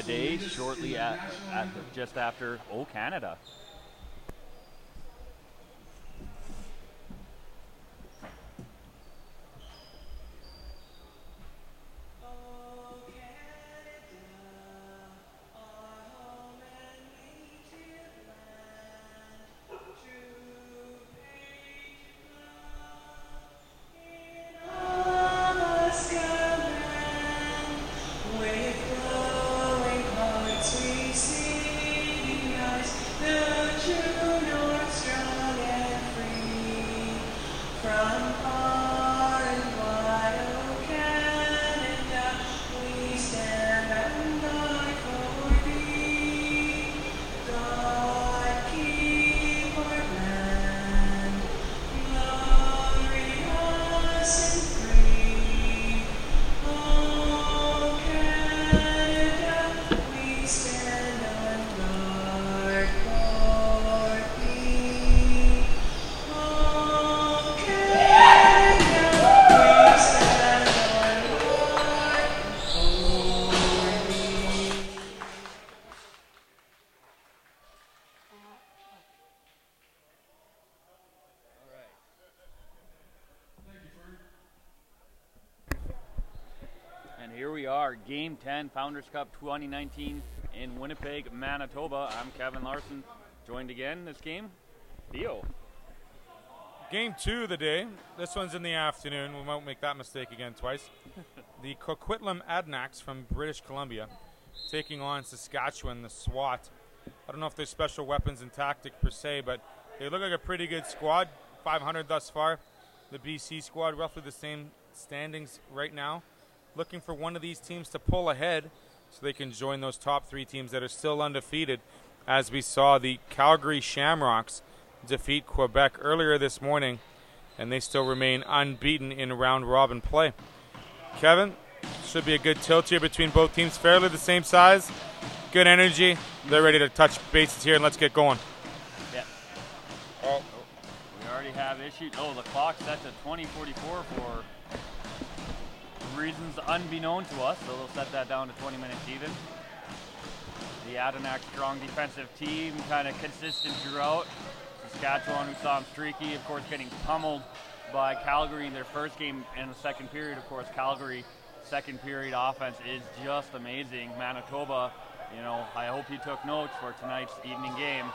day, shortly just after Canada. Here we are, Game 10, Founders Cup 2019 in Winnipeg, Manitoba. I'm Kevin Larson, joined again this game, Theo. Game 2 of the day. This one's in the afternoon. We won't make that mistake again twice. The Coquitlam Adanacs from British Columbia taking on Saskatchewan, the SWAT. I don't know if there's special weapons and tactic per se, but they look like a pretty good squad. 500 thus far. The BC squad, roughly the same standings right now. Looking for one of these teams to pull ahead so they can join those top 3 teams that are still undefeated, as we saw the Calgary Shamrocks defeat Quebec earlier this morning, and they still remain unbeaten in round-robin play. Kevin, should be a good tilt here between both teams, fairly the same size, good energy. They're ready to touch bases here, and let's get going. Yeah. Oh. We already have issued. Oh, the clock set to 20:44 for reasons unknown to us, so they'll set that down to 20 minutes even. The Adanac strong defensive team, kind of consistent throughout. Saskatchewan, who saw them streaky, of course, getting pummeled by Calgary in their first game in the second period. Of course, Calgary second period offense is just amazing. Manitoba, you know, I hope you took notes for tonight's evening game.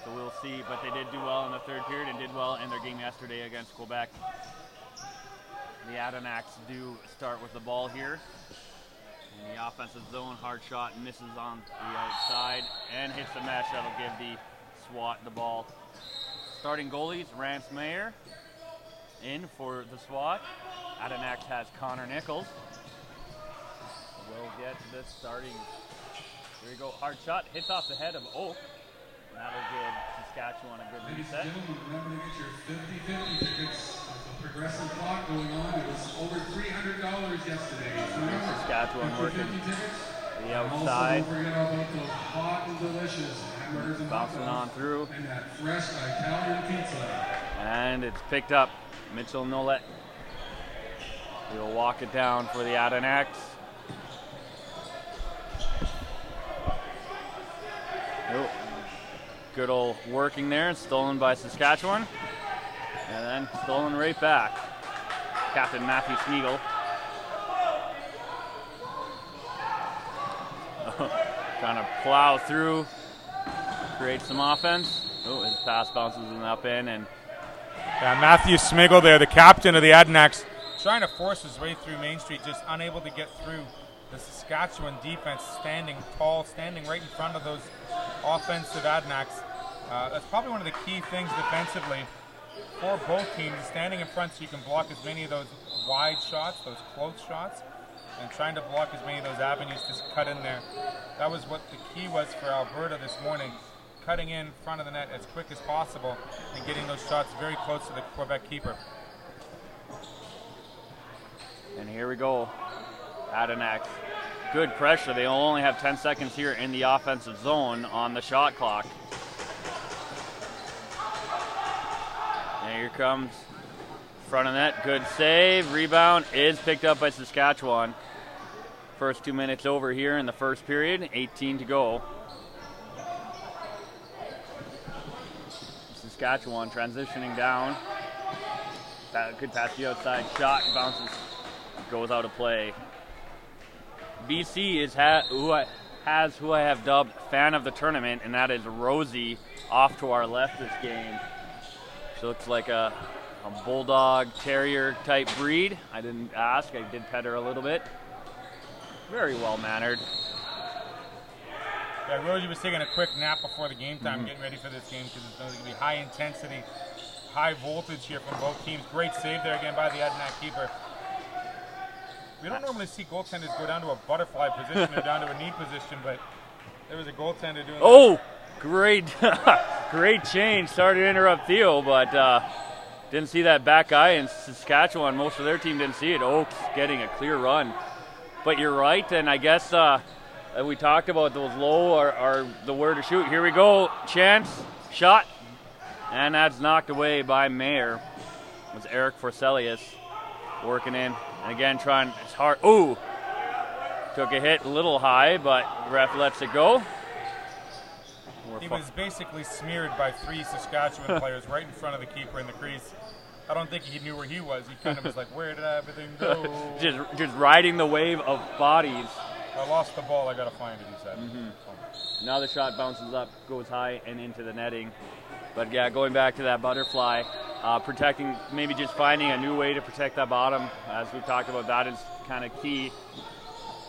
So we'll see, but they did do well in the third period and did well in their game yesterday against Quebec. The Adanacs do start with the ball here. In the offensive zone, hard shot misses on the outside and hits the mesh. That'll give the SWAT the ball. Starting goalies, Rance Mayer in for the SWAT. Adanacs has Connor Nichols. We'll get to this starting. Here we go, hard shot, hits off the head of Oak. That'll give Saskatchewan a good reset. Ladies and gentlemen, remember to get your 50-50 tickets. Progressive clock going on. It was over $300 yesterday. So Saskatchewan working the outside. Don't forget about those hot and delicious hamburgers and bouncing on through. And that fresh Italian pizza. And it's picked up. Mitchell Nolet. He'll walk it down for the Adanacs. Oh, good old working there. Stolen by Saskatchewan. And then stolen right back. Captain Matthew Smeagol. Trying to plow through, create some offense. Oh, his pass bounces in up in, and Matthew Smeagol there, the captain of the Adanacs, trying to force his way through Main Street, just unable to get through the Saskatchewan defense, standing tall, standing right in front of those offensive Adanacs. That's probably one of the key things defensively for both teams, standing in front so you can block as many of those wide shots, those close shots, and trying to block as many of those avenues to cut in there. That was what the key was for Alberta this morning, cutting in front of the net as quick as possible and getting those shots very close to the Quebec keeper. And here we go, Adanacs. Good pressure. They only have 10 seconds here in the offensive zone on the shot clock. And here comes front of net. Good save. Rebound is picked up by Saskatchewan. First 2 minutes over here in the first period, 18 to go. Saskatchewan transitioning down. Good pass the outside shot, bounces, goes out of play. BC is who I have dubbed fan of the tournament, and that is Rosie, off to our left this game. She looks like a bulldog terrier type breed. I didn't ask, I did pet her a little bit. Very well mannered. Yeah, Rosie was taking a quick nap before the game time, getting ready for this game because it's going to be high intensity, high voltage here from both teams. Great save there again by the Adanac keeper. We don't normally see goaltenders go down to a butterfly position or down to a knee position, but there was a goaltender doing that. Great, great change. Sorry to interrupt Theo, but didn't see that back eye in Saskatchewan. Most of their team didn't see it. Oaks getting a clear run. But you're right, and I guess we talked about those low are the where to shoot. Here we go, chance, shot, and that's knocked away by Mayer. It was Eric Forselius working in, and again trying, it's hard. Ooh, took a hit a little high, but ref lets it go. He was basically smeared by 3 Saskatchewan players right in front of the keeper in the crease. I don't think he knew where he was. He kind of was like, where did everything go? just riding the wave of bodies. I lost the ball. I got to find it, he said. Now the shot bounces up, goes high and into the netting. But yeah, going back to that butterfly, protecting, maybe just finding a new way to protect that bottom. As we've talked about, that is kind of key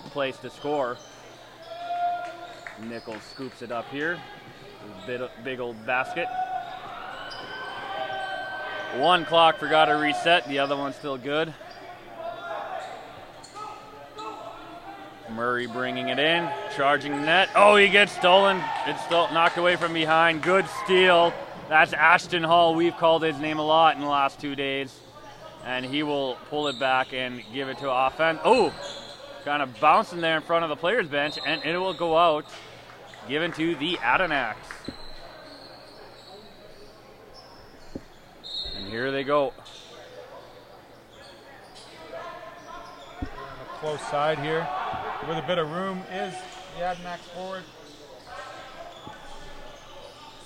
place to score. Nichols scoops it up here. Big old basket. One clock forgot to reset. The other one's still good. Murray bringing it in, charging net. Oh, he gets stolen. It's still knocked away from behind. Good steal. That's Ashton Hall. We've called his name a lot in the last 2 days. And he will pull it back and give it to offense. Oh, kind of bouncing there in front of the players' bench, and it will go out. Given to the Adanacs. And here they go. On the close side here, with a bit of room, is the Adanacs forward.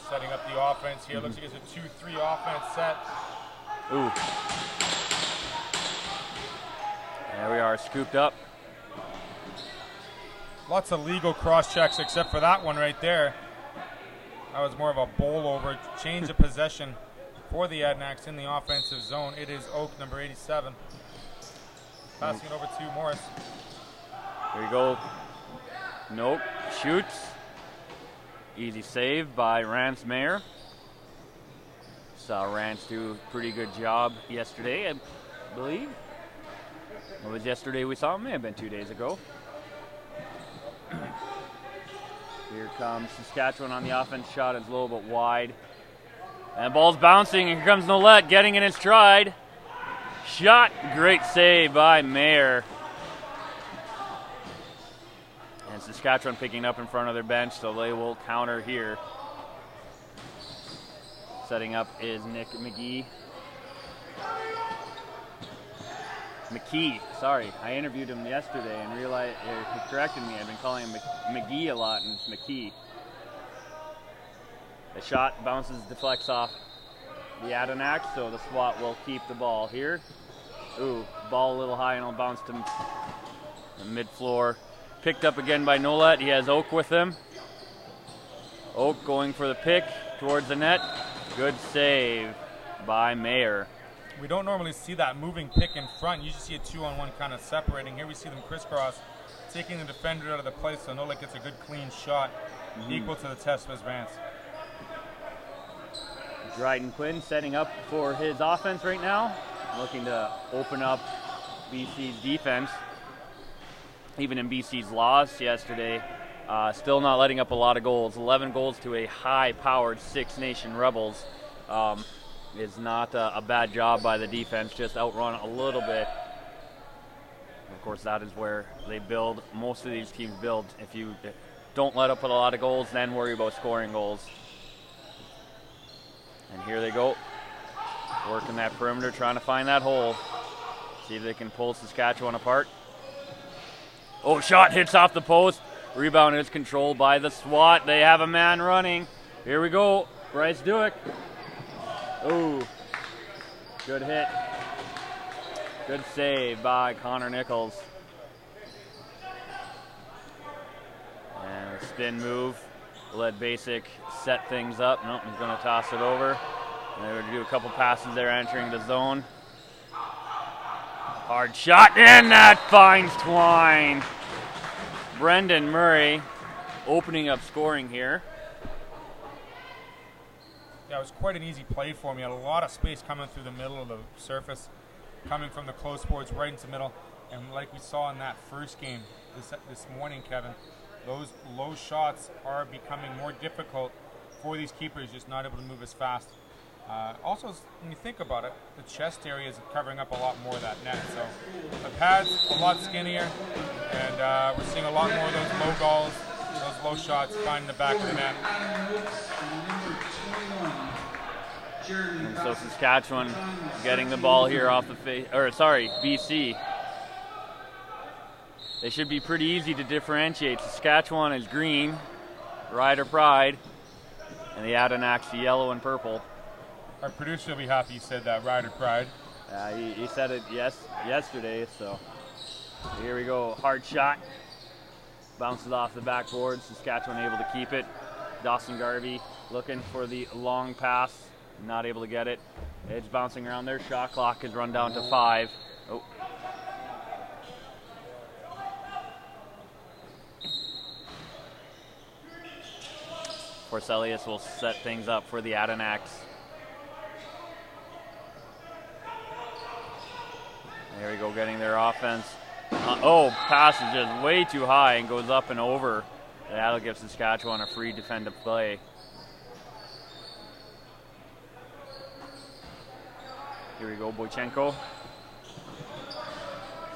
Setting up the offense here. Looks like it's a 2-3 offense set. Ooh. There we are, scooped up. Lots of legal cross checks except for that one right there. That was more of a bowl over. Change of possession for the Adanacs in the offensive zone. It is Oak, number 87. Passing it over to Morris. There you go. Nope. Shoots. Easy save by Rance Mayer. Saw Rance do a pretty good job yesterday, I believe. It was yesterday we saw him. May have been 2 days ago. Here comes Saskatchewan on the offense. Shot is low but wide. And ball's bouncing. Here comes Nolette getting in his stride. Shot. Great save by Mayer. And Saskatchewan picking up in front of their bench, so they will counter here. Setting up is Nick McGee. McKee, sorry. I interviewed him yesterday and realized he corrected me. I've been calling him McGee a lot, and it's McKee. The shot bounces, deflects off the Adanacs, so the SWAT will keep the ball here. Ooh, ball a little high and it'll bounce to the mid-floor. Picked up again by Nolette. He has Oak with him. Oak going for the pick towards the net. Good save by Mayer. We don't normally see that moving pick in front. You usually see a 2-on-1 kind of separating. Here we see them crisscross, taking the defender out of the play, so Nolette gets a good clean shot, equal to the test of Vance. Dryden Quinn setting up for his offense right now, looking to open up BC's defense. Even in BC's loss yesterday, still not letting up a lot of goals. 11 goals to a high-powered Six Nation Rebels. Is not a bad job by the defense, just outrun a little bit. Of course, that is where they build. Most of these teams build. If you don't let up a lot of goals, then worry about scoring goals. And here they go, working that perimeter, trying to find that hole. See if they can pull Saskatchewan apart. Oh, shot hits off the post. Rebound is controlled by the SWAT. They have a man running. Here we go. Bryce Duick. Oh, good hit. Good save by Connor Nichols. And a spin move. Let Basic set things up. Nope, he's going to toss it over. And they're going to do a couple passes there entering the zone. Hard shot, and that finds Twine. Brendan Murray opening up scoring here. Yeah, it was quite an easy play for him. He had a lot of space coming through the middle of the surface, coming from the close boards right into the middle. And like we saw in that first game this morning, Kevin, those low shots are becoming more difficult for these keepers, just not able to move as fast. Also, when you think about it, the chest area is covering up a lot more of that net. So the pad's a lot skinnier, and we're seeing a lot more of those low goals, those low shots finding the back of the net. And so Saskatchewan getting the ball here off the face, or sorry, BC. They should be pretty easy to differentiate. Saskatchewan is green, Rider Pride, and the Adirondacks yellow and purple. Our producer will be happy you said that, Rider Pride. He said it yesterday, so here we go. Hard shot. Bounces off the backboard. Saskatchewan able to keep it. Dawson Garvey looking for the long pass. Not able to get it. Edge bouncing around there. Shot clock is run down to 5. Oh. Forselius will set things up for the Adirondacks. There we go, getting their offense. Pass is just way too high and goes up and over. That'll give Saskatchewan a free defensive play. Here we go, Boychenko.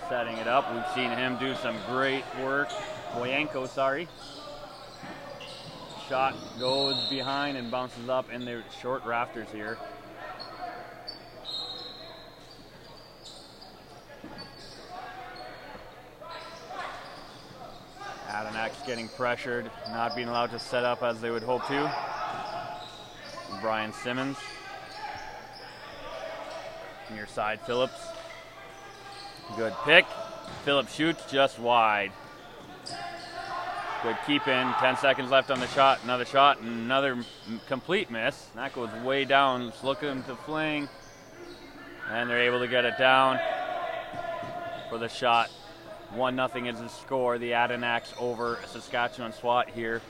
Setting it up. We've seen him do some great work. Boyenko, sorry. Shot goes behind and bounces up in the short rafters here. Adirondacks getting pressured, not being allowed to set up as they would hope to. Brian Simmons. Near side, Phillips. Good pick. Phillips shoots just wide. Good keep in. 10 seconds left on the shot. Another shot, and another complete miss. That goes way down. It's looking to fling. And they're able to get it down for the shot. 1-0 is the score. The Adirondacks over Saskatchewan SWAT here.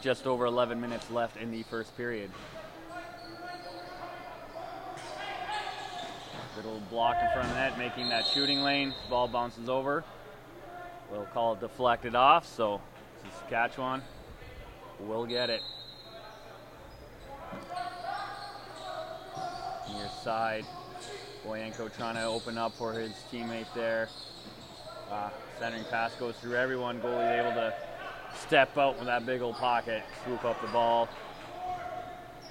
Just over 11 minutes left in the first period. Little block in front of the net, making that shooting lane. Ball bounces over. We'll call it deflected off, so Saskatchewan will get it. Near side, Boyenko trying to open up for his teammate there. Centering pass goes through everyone. Goalie able to step out with that big old pocket, swoop up the ball.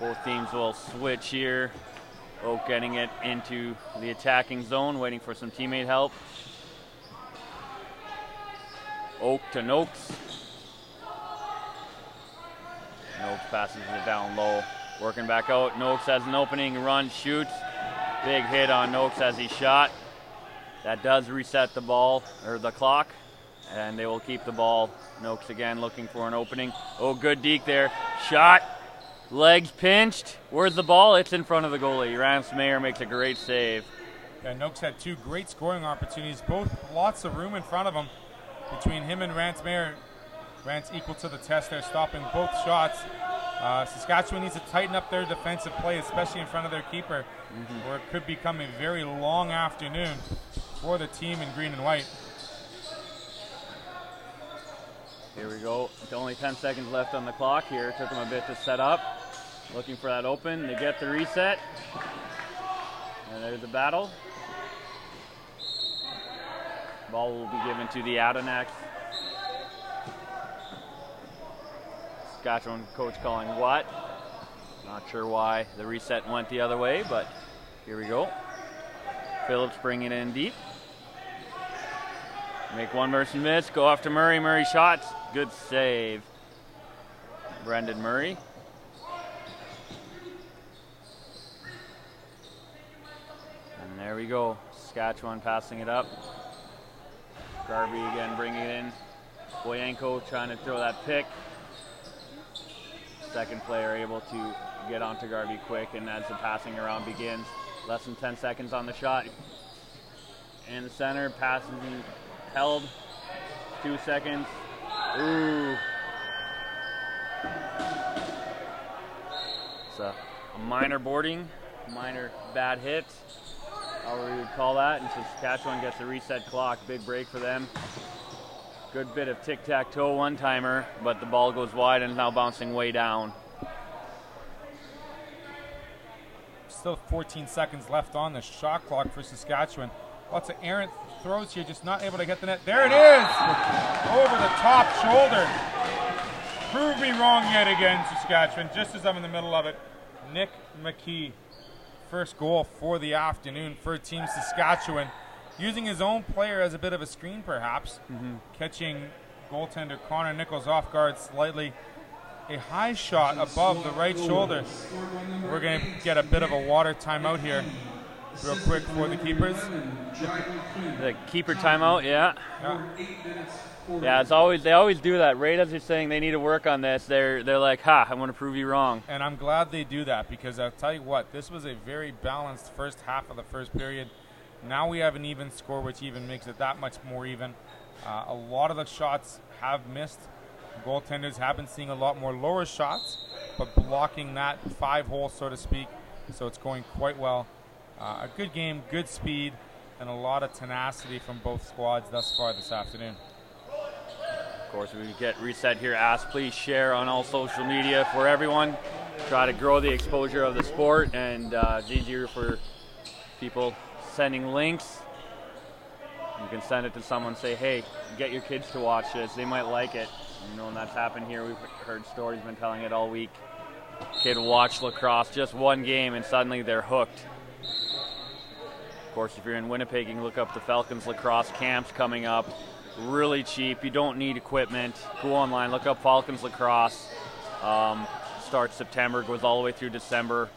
Both teams will switch here. Oak getting it into the attacking zone, waiting for some teammate help. Oak to Noakes. Noakes passes it down low. Working back out. Noakes has an opening, run, shoots. Big hit on Noakes as he shot. That does reset the ball, or the clock, and they will keep the ball. Noakes again looking for an opening. Oh, good deke there. Shot. Legs pinched. Where's the ball? It's in front of the goalie. Rance Mayer makes a great save. Yeah, Noakes had 2 great scoring opportunities, both lots of room in front of him. Between him and Rance Mayer, Rance equal to the test there, stopping both shots. Saskatchewan needs to tighten up their defensive play, especially in front of their keeper, or it could become a very long afternoon for the team in green and white. Here we go. With only 10 seconds left on the clock here. Took them a bit to set up. Looking for that open. They get the reset. And there's the battle. Ball will be given to the Adirondacks. Saskatchewan coach calling what? Not sure why the reset went the other way, but here we go. Phillips bringing it in deep. Make one person miss. Go after Murray. Murray shots. Good save. Brendan Murray. And there we go. Saskatchewan passing it up. Garvey again bringing it in. Boyenko trying to throw that pick. Second player able to get onto Garvey quick, and as the passing around begins, less than 10 seconds on the shot. In the center, passes held. 2 seconds. Ooh. It's a minor boarding, minor bad hit, however we would call that. And Saskatchewan gets a reset clock. Big break for them. Good bit of tic-tac-toe one-timer, but the ball goes wide and is now bouncing way down. Still 14 seconds left on the shot clock for Saskatchewan. Lots of errant throws here, just not able to get the net. There it is! Over the top shoulder. Prove me wrong yet again, Saskatchewan, just as I'm in the middle of it. Nick McKee, first goal for the afternoon for Team Saskatchewan. Using his own player as a bit of a screen, perhaps. Catching goaltender Connor Nichols off guard slightly. A high shot above the right shoulder. We're going to get a bit of a water timeout here real quick for the keepers. The keeper timeout, yeah. Yeah, it's always, they always do that. Right as they're saying they need to work on this, they're like, ha, I want to prove you wrong. And I'm glad they do that, because I'll tell you what, this was a very balanced first half of the first period. Now we have an even score, which even makes it that much more even. A lot of the shots have missed. Goaltenders have been seeing a lot more lower shots, but blocking that 5-hole, so to speak. So it's going quite well. A good game, good speed, and a lot of tenacity from both squads thus far this afternoon. Of course, we get reset here. Please share on all social media for everyone. Try to grow the exposure of the sport, and it's easier for people sending links. You can send it to someone, say, hey, get your kids to watch this. They might like it. You know, and that's happened here. We've heard stories, been telling it all week. Kid watched lacrosse, just one game, and suddenly they're hooked. Of course, if you're in Winnipeg, you can look up the Falcons lacrosse camps coming up. Really cheap. You don't need equipment. Go online, look up Falcons lacrosse. Starts September, goes all the way through December.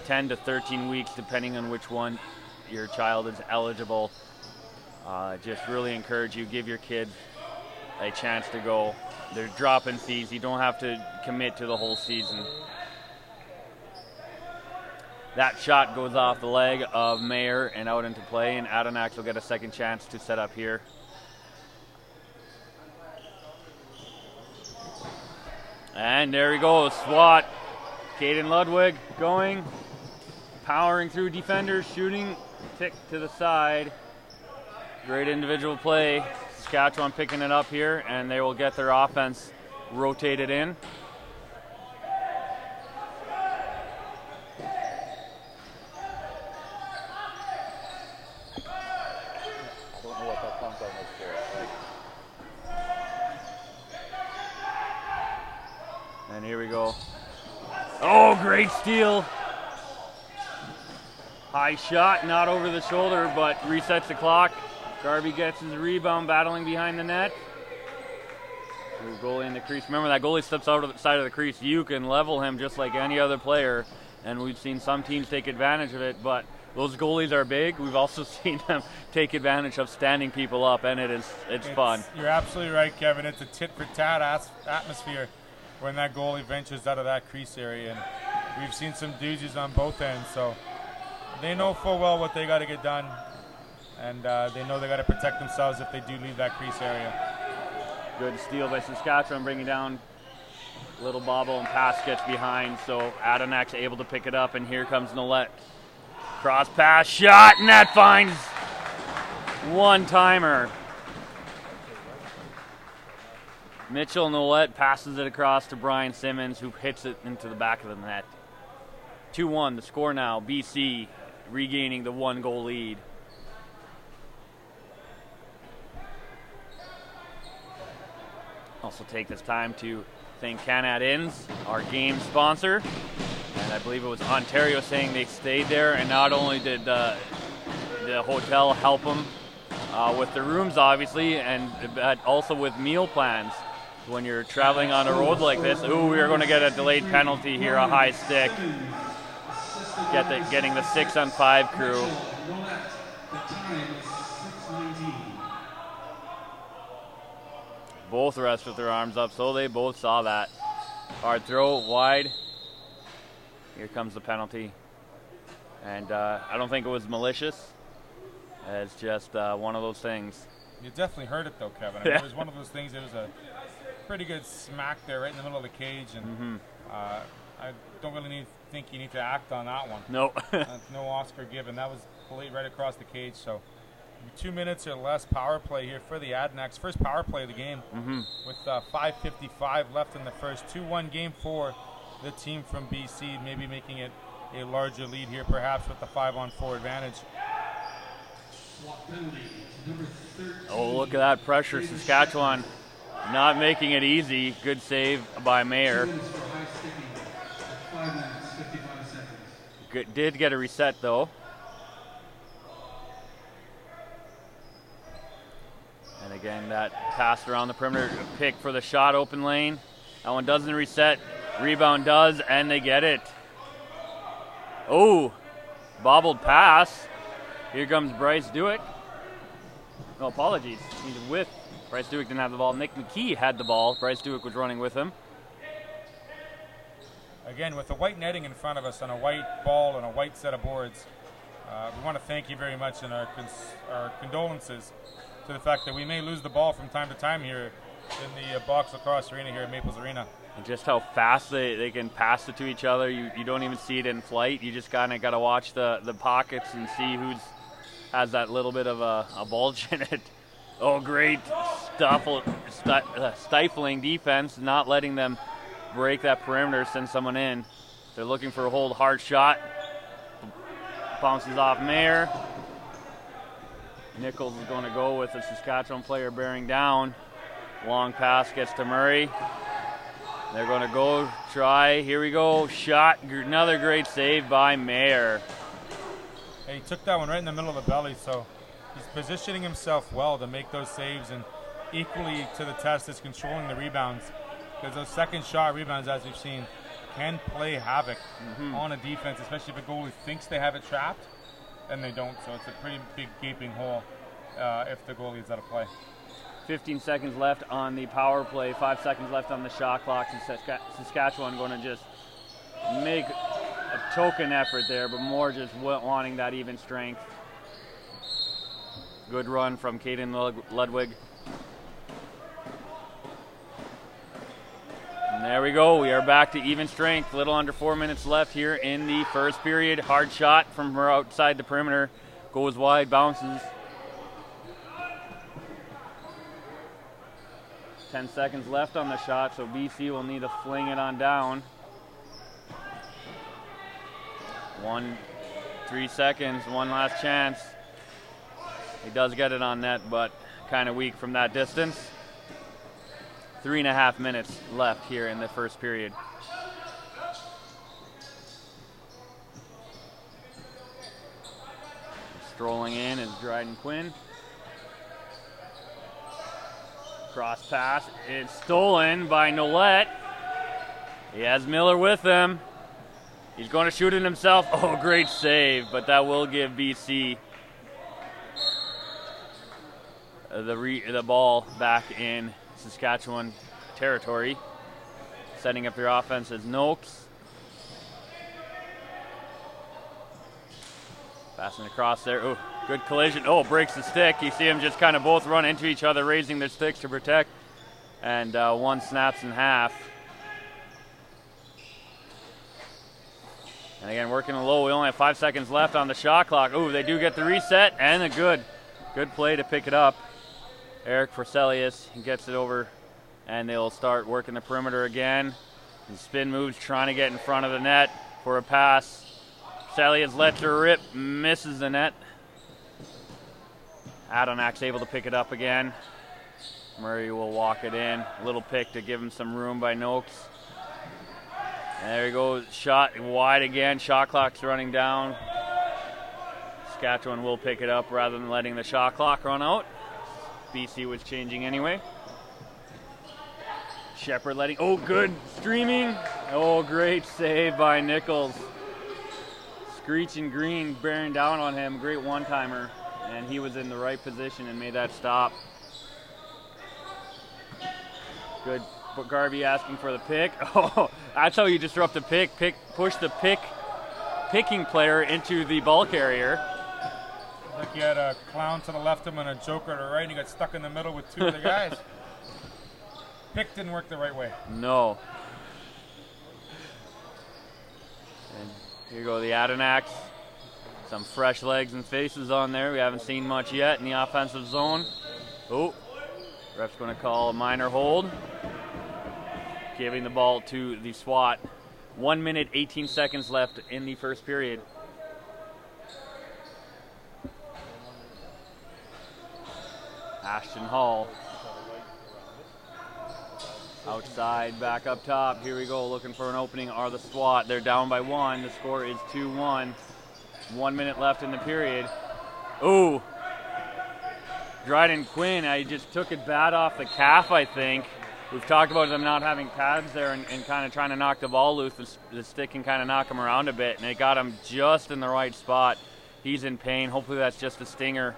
10 to 13 weeks, depending on which one your child is eligible. Just really encourage you, give your kids a chance to go. They're drop-in fees. You don't have to commit to the whole season. That shot goes off the leg of Mayer and out into play, and Adonax will get a second chance to set up here. And there we go, swat. Caden Ludwig going, powering through defenders, shooting, tick to the side. Great individual play. Saskatchewan picking it up here, and they will get their offense rotated in. And here we go. Oh, great steal. High shot, not over the shoulder, but resets the clock. Garvey gets his rebound, battling behind the net. Goalie in the crease. Remember, that goalie steps out of the side of the crease. You can level him just like any other player, and we've seen some teams take advantage of it, but those goalies are big. We've also seen them take advantage of standing people up, and it's fun. You're absolutely right, Kevin. It's a tit-for-tat atmosphere when that goalie ventures out of that crease area, and we've seen some doozies on both ends, so they know full well what they got to get done, and they know they got to protect themselves if they do leave that crease area. Good steal by Saskatchewan, bringing down little bobble, and pass gets behind, so Adonax able to pick it up, and here comes Nolette. Cross pass, shot, and that finds one-timer. Mitchell Nolette passes it across to Brian Simmons, who hits it into the back of the net. 2-1, the score now. BC regaining the 1-goal lead. Also take this time to thank Canad Inns, our game sponsor. And I believe it was Ontario saying they stayed there, and not only did the hotel help them with the rooms, obviously, and also with meal plans. When you're traveling on a road like this, ooh, we're going to get a delayed penalty here, a high stick. Getting the 6-on-5 crew. Both rest with their arms up, so they both saw that. Hard throw, wide. Here comes the penalty. And I don't think it was malicious. It's just one of those things. You definitely heard it, though, Kevin. I mean, it was one of those things. It was a pretty good smack there right in the middle of the cage. And I don't really think you need to act on that one. No. No Oscar given. That was played right across the cage. So 2 minutes or less power play here for the Adanacs. First power play of the game with 5:55 left in the first. 2-1 game for the team from BC, maybe making it a larger lead here, perhaps with the 5-on-4 advantage. Oh, look at that pressure. Saskatchewan not making it easy. Good save by Mayer. Did get a reset, though. And again, that pass around the perimeter, pick for the shot, open lane. That one doesn't reset. Rebound does, and they get it. Oh, bobbled pass. Here comes Bryce Dewick. No, apologies. He's with. Bryce Dewick didn't have the ball. Nick McKee had the ball. Bryce Dewick was running with him. Again, with the white netting in front of us and a white ball and a white set of boards, we want to thank you very much and our condolences to the fact that we may lose the ball from time to time here in the box lacrosse arena here at Maples Arena. And just how fast they can pass it to each other. You don't even see it in flight. You just kind of got to watch the pockets and see who's has that little bit of a bulge in it. Oh, great stifling defense, not letting them break that perimeter, send someone in. They're looking for a hold, hard shot. Bounces off Mayer. Nichols is going to go with the Saskatchewan player bearing down. Long pass gets to Murray. They're going to go try. Here we go. Shot. Another great save by Mayer. He took that one right in the middle of the belly, so he's positioning himself well to make those saves, and equally to the test is controlling the rebounds, because those second shot rebounds, as we've seen, can play havoc on a defense, especially if a goalie thinks they have it trapped and they don't. So it's a pretty big gaping hole if the goalie is out of play. 15 seconds left on the power play, 5 seconds left on the shot clock, and Saskatchewan going to just make a token effort there, but more just wanting that even strength. Good run from Caden Ludwig. And there we go. We are back to even strength. A little under 4 minutes left here in the first period. Hard shot from her outside the perimeter. Goes wide, bounces. 10 seconds left on the shot, so BC will need to fling it on down. 3 seconds, one last chance. He does get it on net, but kind of weak from that distance. 3.5 minutes left here in the first period. Strolling in is Dryden Quinn. Cross pass, it's stolen by Nolette. He has Miller with him. He's going to shoot it himself. Oh, great save, but that will give BC the ball back in Saskatchewan territory. Setting up their offense is Noakes. Passing across there. Oh, good collision. Oh, breaks the stick. You see them just kind of both run into each other, raising their sticks to protect. And one snaps in half. And again, working low. We only have 5 seconds left on the shot clock. Oh, they do get the reset and a good play to pick it up. Eric Forselius gets it over, and they'll start working the perimeter again. And spin moves, trying to get in front of the net for a pass. Forselius lets her rip, misses the net. Adonak's able to pick it up again. Murray will walk it in. Little pick to give him some room by Noakes. And there he goes, shot wide again. Shot clock's running down. Saskatchewan will pick it up rather than letting the shot clock run out. BC was changing anyway. Shepard letting, oh, good, streaming. Oh, great save by Nichols. Screeching Green bearing down on him, great one-timer. And he was in the right position and made that stop. Good, but Garvey asking for the pick. Oh, that's how you disrupt a pick. Push the picking player into the ball carrier. Like you had a clown to the left of him and a joker to the right, and he got stuck in the middle with two of the guys. Pick didn't work the right way. No. And here you go, the Adenacks. Some fresh legs and faces on there. We haven't seen much yet in the offensive zone. Oh, ref's going to call a minor hold. Giving the ball to the SWAT. 1 minute, 18 seconds left in the first period. Ashton Hall. Outside, back up top. Here we go, looking for an opening are the SWAT. They're down by 1. The score is 2-1. 1 minute left in the period. Ooh. Dryden Quinn, I just took it bad off the calf, I think. We've talked about them not having pads there and kind of trying to knock the ball loose. The stick can kind of knock him around a bit, and it got him just in the right spot. He's in pain. Hopefully that's just a stinger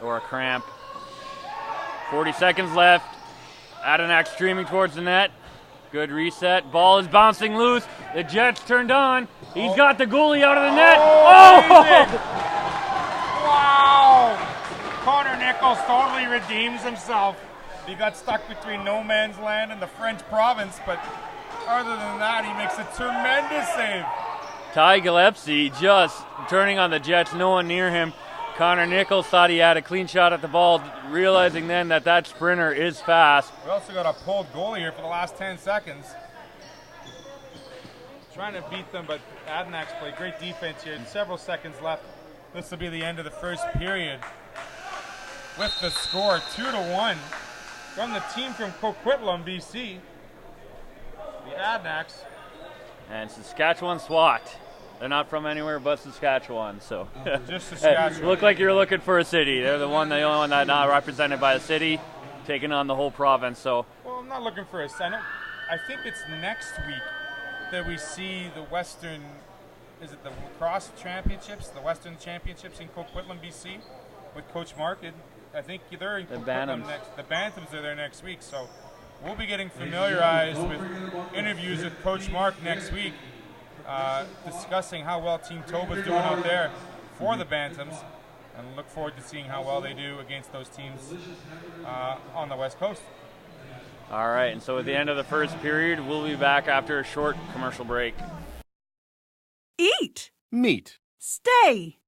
or a cramp. 40 seconds left. Adenak streaming towards the net. Good reset. Ball is bouncing loose. The Jets turned on. He's got the goalie out of the net. Oh! Wow! Connor Nichols totally redeems himself. He got stuck between no man's land and the French province, but other than that, he makes a tremendous save. Ty Gillespie just turning on the Jets. No one near him. Connor Nichols thought he had a clean shot at the ball, realizing then that sprinter is fast. We also got a pulled goalie here for the last 10 seconds. Trying to beat them, but Adenac's played great defense here. Several seconds left. This will be the end of the first period. With the score 2-1 from the team from Coquitlam, BC. The Adenac's. And Saskatchewan SWAT. They're not from anywhere but Saskatchewan, so. Just Saskatchewan. Look like you're looking for a city. They're the only one that's not represented by a city, taking on the whole province. So. Well, I'm not looking for a Senate. I think it's next week that we see the Western, is it the Lacrosse Championships, the Western Championships in Coquitlam, BC, with Coach Mark. I think they're in Coquitlam next. The Bantams are there next week, so we'll be getting familiarized with interviews with Coach Mark next week. Discussing how well Team Toba's doing out there for the Bantams, and look forward to seeing how well they do against those teams on the West Coast. All right, and so at the end of the first period, we'll be back after a short commercial break. Eat. Meet. Stay.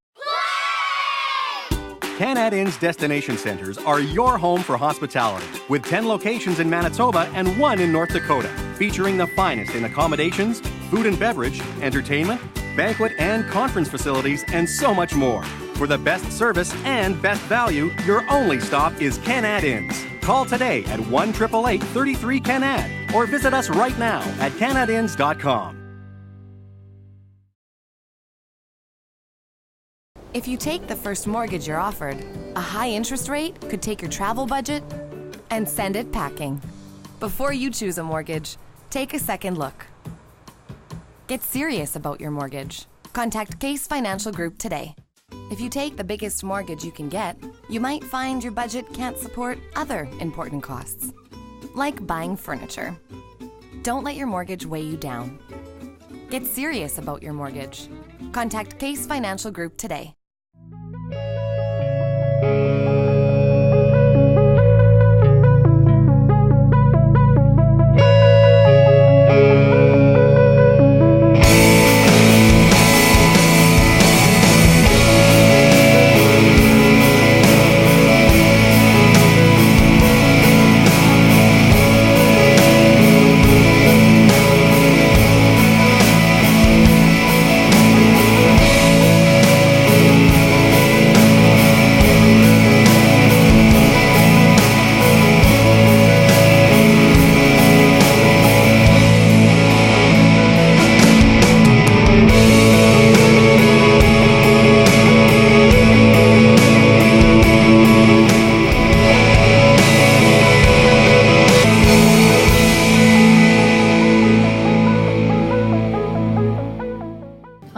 Canad Inn's destination centers are your home for hospitality, with 10 locations in Manitoba and 1 in North Dakota, featuring the finest in accommodations, food and beverage, entertainment, banquet and conference facilities, and so much more. For the best service and best value, your only stop is Canad Inns. Call today at 1-888-33-CANAD or visit us right now at canadinns.com. If you take the first mortgage you're offered, a high interest rate could take your travel budget and send it packing. Before you choose a mortgage, take a second look. Get serious about your mortgage. Contact Case Financial Group today. If you take the biggest mortgage you can get, you might find your budget can't support other important costs, like buying furniture. Don't let your mortgage weigh you down. Get serious about your mortgage. Contact Case Financial Group today.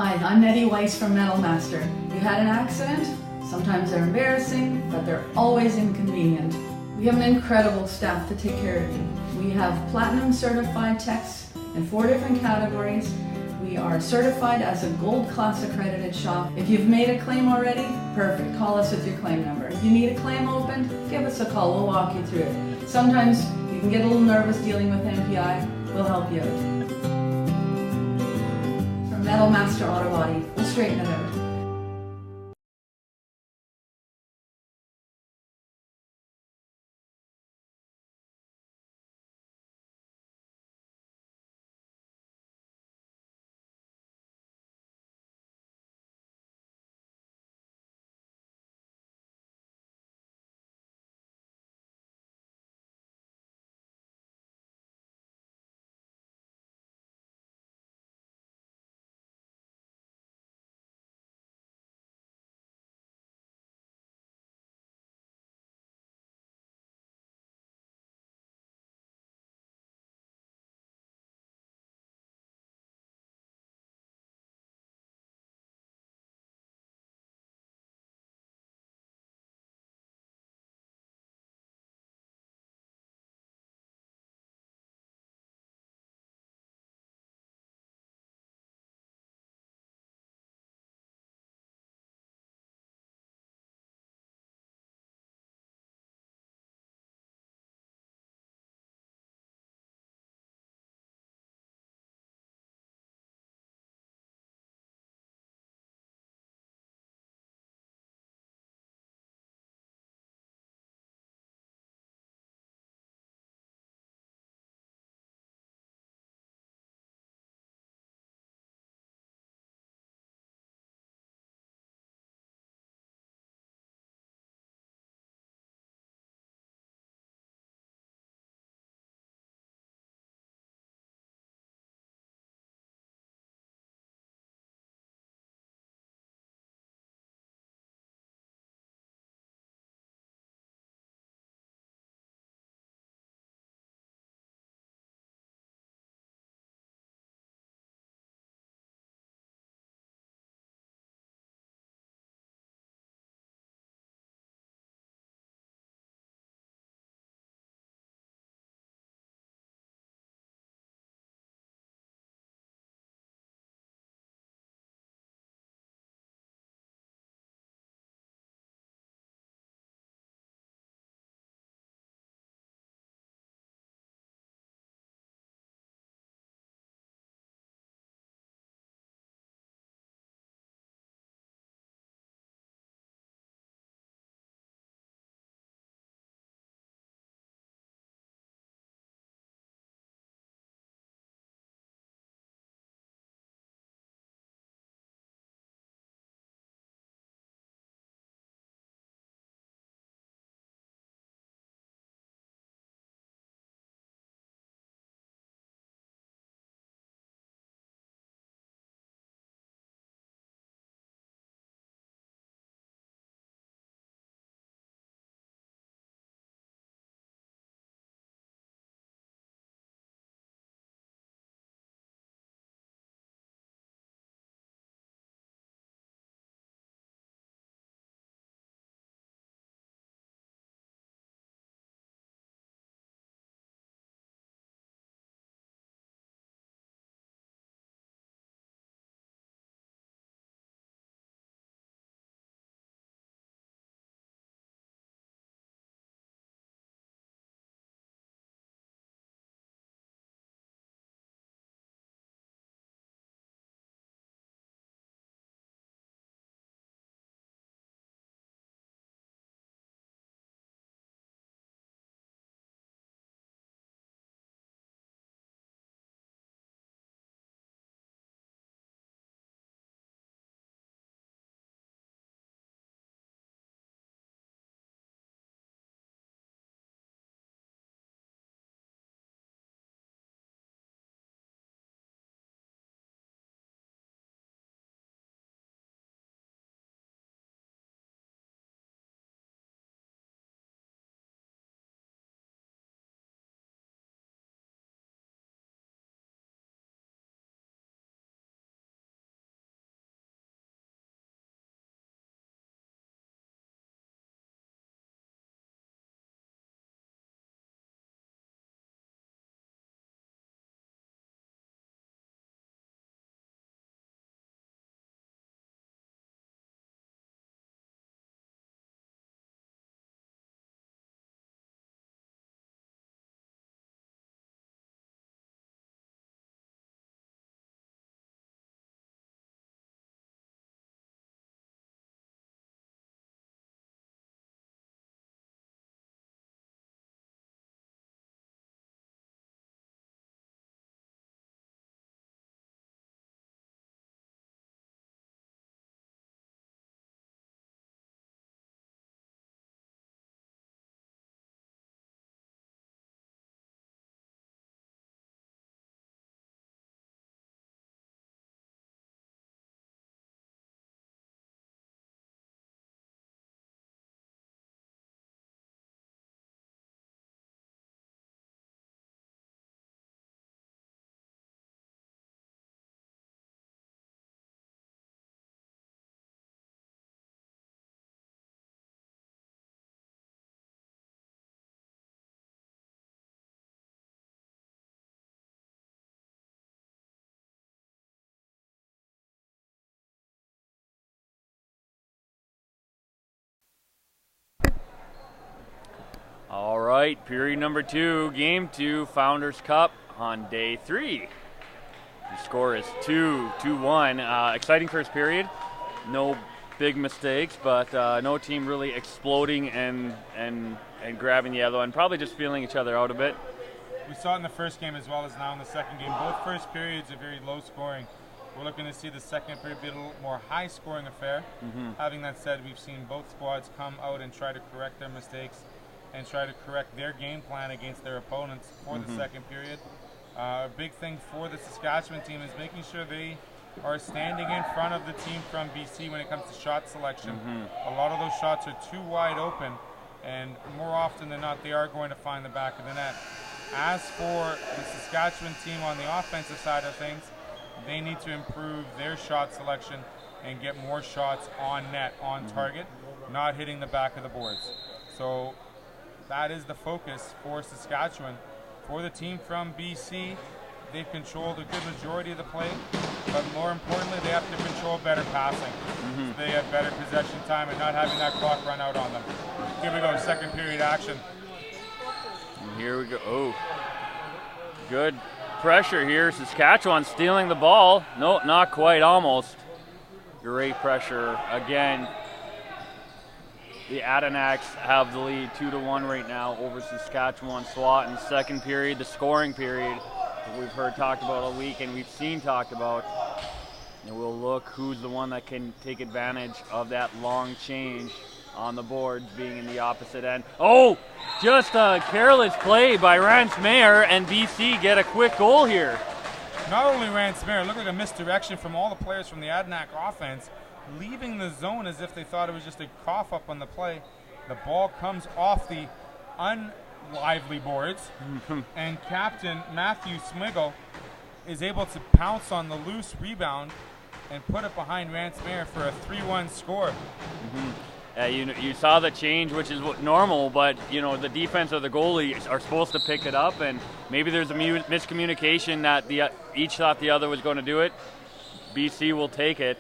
Hi, I'm Nettie Weiss from Metal Master. You had an accident? Sometimes they're embarrassing, but they're always inconvenient. We have an incredible staff to take care of you. We have platinum certified techs in 4 different categories. We are certified as a gold class accredited shop. If you've made a claim already, perfect. Call us with your claim number. If you need a claim opened, give us a call. We'll walk you through it. Sometimes you can get a little nervous dealing with MPI. We'll help you out. From Metal Master Auto Body, we'll straighten it out. right, period number 2, game 2, Founders Cup on day 3. The score is 2-1. Exciting first period. No big mistakes, but no team really exploding and grabbing the other one. Probably just feeling each other out a bit. We saw it in the first game as well as now in the second game. Both first periods are very low scoring. We're looking to see the second period be a little more high scoring affair. Having that said, we've seen both squads come out and try to correct their mistakes and try to correct their game plan against their opponents for the second period. A big thing for the Saskatchewan team is making sure they are standing in front of the team from BC when it comes to shot selection. A lot of those shots are too wide open, and more often than not, they are going to find the back of the net. As for the Saskatchewan team on the offensive side of things, they need to improve their shot selection and get more shots on net, on target, not hitting the back of the boards. So that is the focus for Saskatchewan. For the team from BC, they've controlled a good majority of the play, but more importantly, they have to control better passing. So they have better possession time and not having that clock run out on them. Here we go, second period action. And here we go. Oh, good pressure here. Saskatchewan stealing the ball. No, not quite, almost. Great pressure again. The Adenauks have the lead 2-1 right now over Saskatchewan SWAT in the second period, the scoring period that we've heard talked about all week and we've seen talked about. And we'll look who's the one that can take advantage of that long change on the boards being in the opposite end. Oh, just a careless play by Rance Mayer, and BC get a quick goal here. Not only Rance Mayer, it looked like a misdirection from all the players from the Adenauk offense, leaving the zone as if they thought it was just a cough up on the play. The ball comes off the unlively boards, and captain Matthew Smiggle is able to pounce on the loose rebound and put it behind Rance Mayer for a 3-1 score. You saw the change, which is normal, but the defense or the goalie are supposed to pick it up, and maybe there's a miscommunication that each thought the other was going to do it. BC will take it.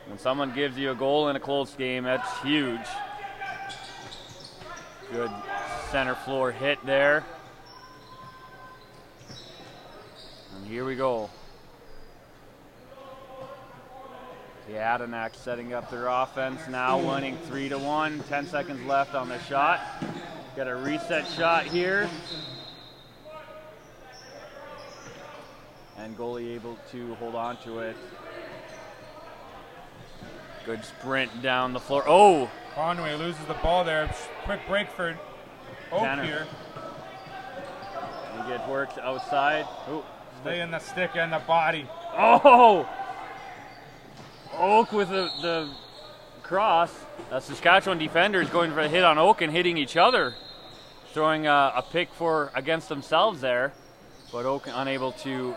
When someone gives you a goal in a close game, that's huge. Good center floor hit there. And here we go. The Adenauks setting up their offense now, winning 3-1. 10 seconds left on the shot. Got a reset shot here. And goalie able to hold on to it. Good sprint down the floor. Oh! Conway loses the ball there. Quick break for Oak Tanner. here. He gets worked outside. Ooh. Stay in the stick and the body. Oh! Oak with the cross. Saskatchewan defenders going for a hit on Oak and hitting each other. Throwing a pick against themselves there. But Oak unable to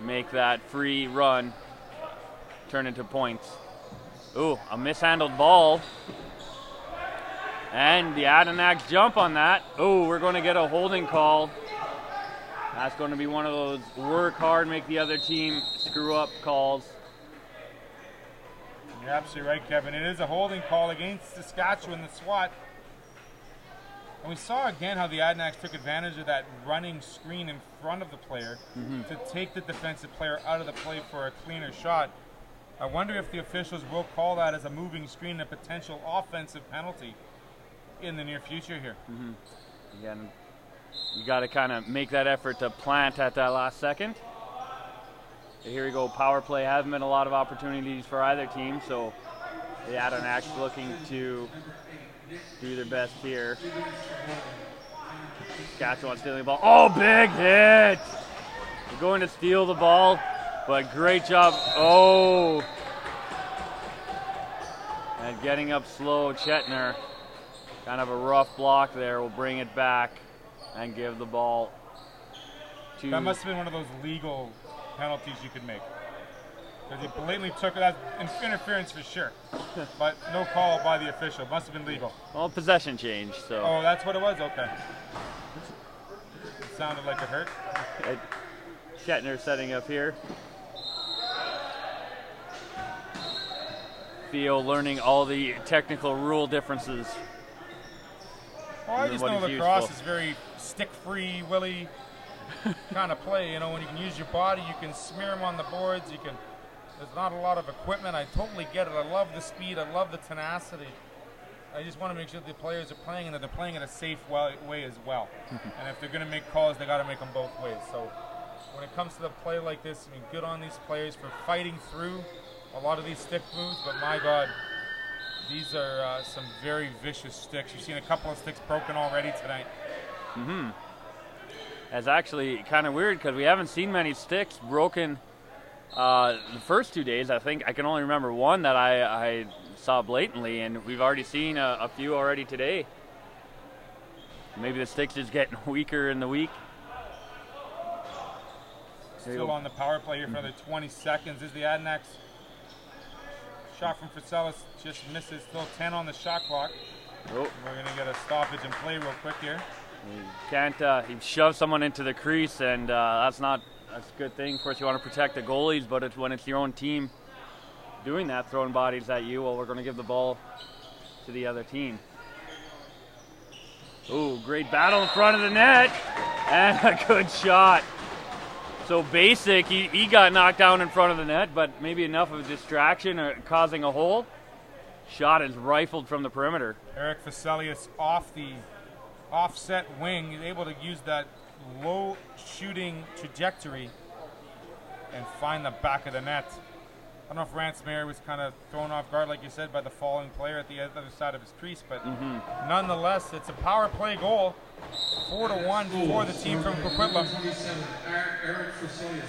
make that free run turn into points. Ooh, a mishandled ball. And the Adenauks jump on that. Ooh, we're going to get a holding call. That's going to be one of those work hard, make the other team screw up calls. You're absolutely right, Kevin. It is a holding call against Saskatchewan, the SWAT. And we saw again how the Adenauks took advantage of that running screen in front of the player to take the defensive player out of the play for a cleaner shot. I wonder if the officials will call that as a moving screen, a potential offensive penalty in the near future here. Again, you got to kind of make that effort to plant at that last second. Here we go, power play. Hasn't been a lot of opportunities for either team, so the Adenauks looking to do their best here. Saskatchewan stealing the ball. Oh, big hit! They're going to steal the ball, but great job. Oh! And getting up slow, Chetner. Kind of a rough block there. Will bring it back and give the ball to... That must have been one of those legal penalties you could make. Because he blatantly took that interference for sure. But no call by the official. Must have been legal. Well, possession change, so... Oh, that's what it was? Okay. It sounded like it hurt. Chetner setting up here. Theo learning all the technical rule differences. Oh, Well, I just what know he's lacrosse used to. is very stick-free, willy kind of play. You know, when you can use your body, you can smear them on the boards. You can. There's not a lot of equipment. I totally get it. I love the speed. I love the tenacity. I just want to make sure that the players are playing and that they're playing in a safe way as well. And if they're going to make calls, they got to make them both ways. So when it comes to the play like this, I mean, good on these players for fighting through a lot of these stick moves. But my God, these are some very vicious sticks. You've seen a couple of sticks broken already tonight. Mm-hmm. That's actually kind of weird because we haven't seen many sticks broken the first 2 days. I think I can only remember one that I saw blatantly, and we've already seen a few already today. Maybe the stick's just getting weaker in the week. Still on the power play here for another 20 seconds. Is the Adanacs. Shot from Friselis just misses. Still 10 on the shot clock. Oh. We're going to get a stoppage and play real quick here. You can't he shoves someone into the crease, and that's a good thing. Of course, you want to protect the goalies, but when it's your own team doing that, throwing bodies at you, well, we're going to give the ball to the other team. Ooh, great battle in front of the net, and a good shot. So basic, he got knocked down in front of the net, but maybe enough of a distraction or causing a hole. Shot is rifled from the perimeter. Eric Vasilius off the offset wing. He's able to use that low shooting trajectory and find the back of the net. I don't know if Rance Mayer was kind of thrown off guard, like you said, by the falling player at the other side of his crease, but nonetheless, it's a power play goal. 4-1 for the team from Coquitlam. Eric Vasilius,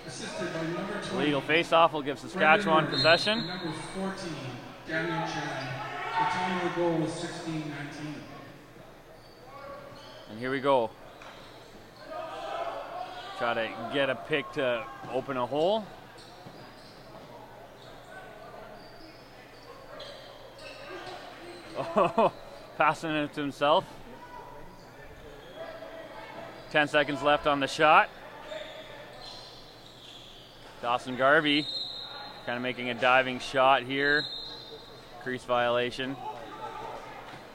assisted by number 20. Legal face-off will give Saskatchewan possession. Number 14, Daniel Chan. The time of the goal was 16-19. And here we go. Try to get a pick to open a hole. Oh, passing it to himself. 10 seconds left on the shot. Dawson Garvey kind of making a diving shot here. Crease violation.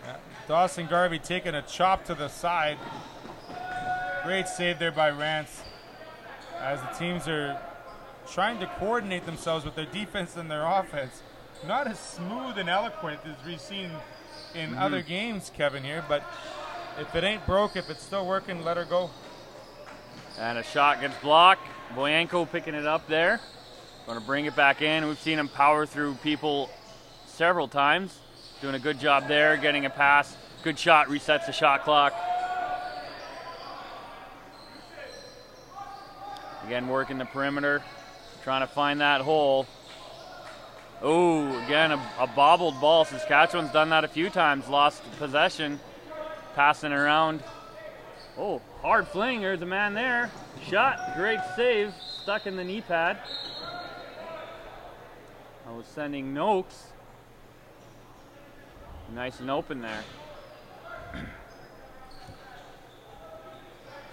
Yeah. Dawson Garvey taking a chop to the side. Great save there by Rance as the teams are trying to coordinate themselves with their defense and their offense. Not as smooth and eloquent as we've seen in other games, Kevin, here, but if it ain't broke, if it's still working, let her go. And a shot gets blocked. Boyanko picking it up there. Going to bring it back in. We've seen him power through people several times. Doing a good job there, getting a pass. Good shot, resets the shot clock. Again, working the perimeter, trying to find that hole. Oh, again, a bobbled ball. Saskatchewan's done that a few times, lost possession, passing around. Oh, hard fling, there's a man there. Shot, great save, stuck in the knee pad. I was sending Noakes. Nice and open there.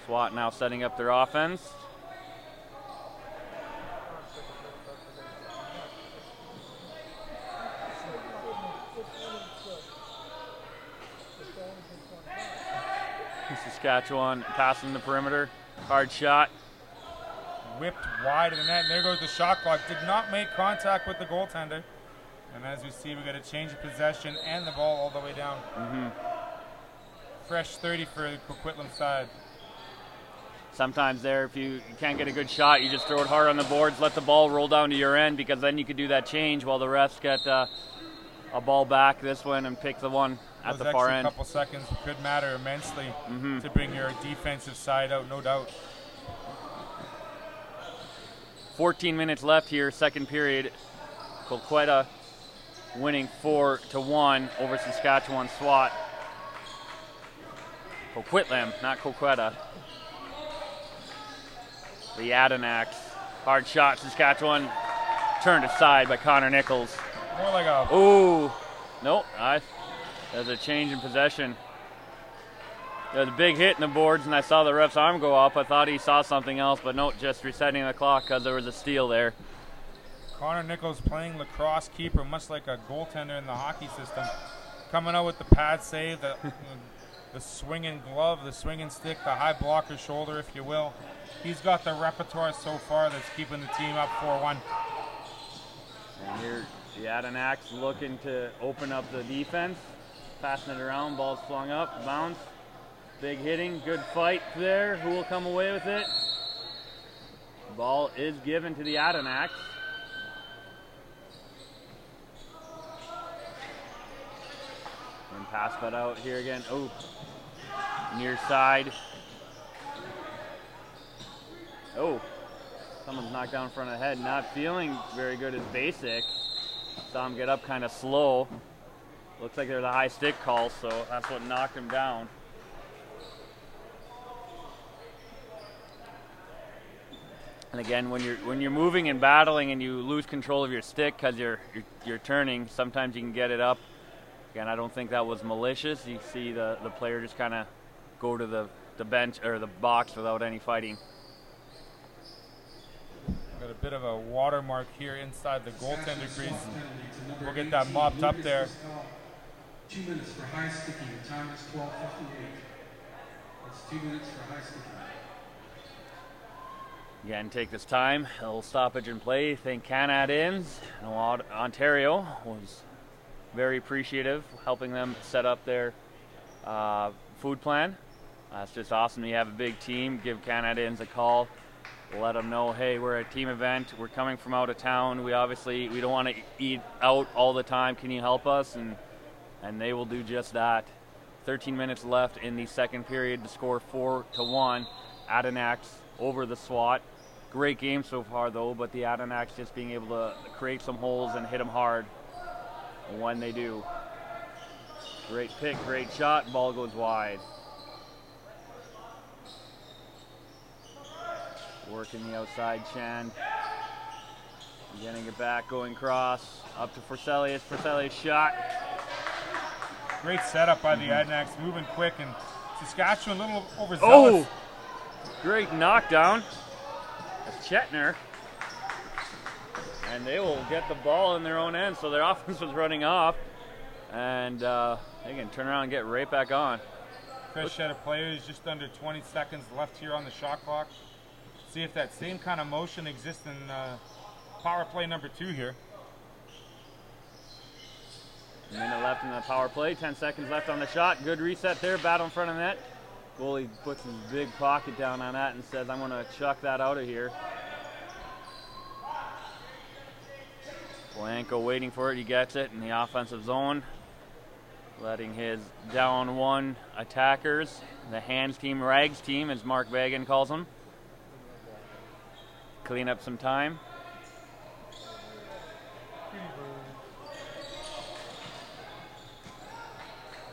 SWAT now setting up their offense. Saskatchewan passing the perimeter. Hard shot. Whipped wide of the net, and there goes the shot clock. Did not make contact with the goaltender. And as we see, we got a change of possession and the ball all the way down. Fresh 30 for the Coquitlam side. Sometimes there, if you can't get a good shot, you just throw it hard on the boards, let the ball roll down to your end, because then you could do that change while the refs get a ball back this one and pick the one at the far end. A couple seconds could matter immensely to bring your defensive side out, no doubt. 14 minutes left here, second period. Coquetta winning 4-1 over Saskatchewan SWAT. Coquitlam, not Coquetta. The Adanaks. Hard shot, Saskatchewan turned aside by Connor Nichols. More like a... Ooh, nope, there's a change in possession. There's a big hit in the boards, and I saw the ref's arm go up. I thought he saw something else, but no, just resetting the clock because there was a steal there. Connor Nichols playing lacrosse keeper, much like a goaltender in the hockey system. Coming out with the pad save, the the swinging glove, the swinging stick, the high blocker shoulder, if you will. He's got the repertoire so far that's keeping the team up 4-1. And here the Adanaks looking to open up the defense. Passing it around, ball's flung up, bounce. Big hitting, good fight there. Who will come away with it? Ball is given to the Adanaks. And pass that out here again. Oh, near side. Oh, someone's knocked down in front of the head. Not feeling very good is Basic. Saw him get up kind of slow. Looks like there's a high stick call, so that's what knocked him down. And again, when you're moving and battling and you lose control of your stick because you're turning, sometimes you can get it up. Again, I don't think that was malicious. You see the player just kind of go to the bench or the box without any fighting. Got a bit of a watermark here inside the goaltender crease. We'll get that mopped up there. 2 minutes for high sticking. The time is 12:58. That's 2 minutes for high sticking. Again, take this time. A little stoppage in play. Thank Canadians. Ontario was very appreciative, helping them set up their food plan. It's just awesome. You have a big team. Give Canadians a call. Let them know, hey, we're a team event. We're coming from out of town. We don't want to eat out all the time. Can you help us? And they will do just that. 13 minutes left in the second period to score 4-1. Adanaks over the SWAT. Great game so far, though, but the Adanaks just being able to create some holes and hit them hard when they do. Great pick, great shot. Ball goes wide. Working the outside, Chan. Getting it back, going cross. Up to Forselius. Forselius shot. Great setup by the Adanaks, moving quick, and Saskatchewan a little overzealous. Oh! Great knockdown. That's Chetner. And they will get the ball in their own end, so their offense was running off. And they can turn around and get right back on. Chris shed a player. Is just under 20 seconds left here on the shot clock. See if that same kind of motion exists in power play number 2 here. A minute left in the power play. 10 seconds left on the shot. Good reset there. Battle in front of net. Goalie puts his big pocket down on that and says, I'm going to chuck that out of here. Blanco waiting for it. He gets it in the offensive zone. Letting his down one attackers, the hands team, rags team, as Mark Bagan calls them, clean up some time.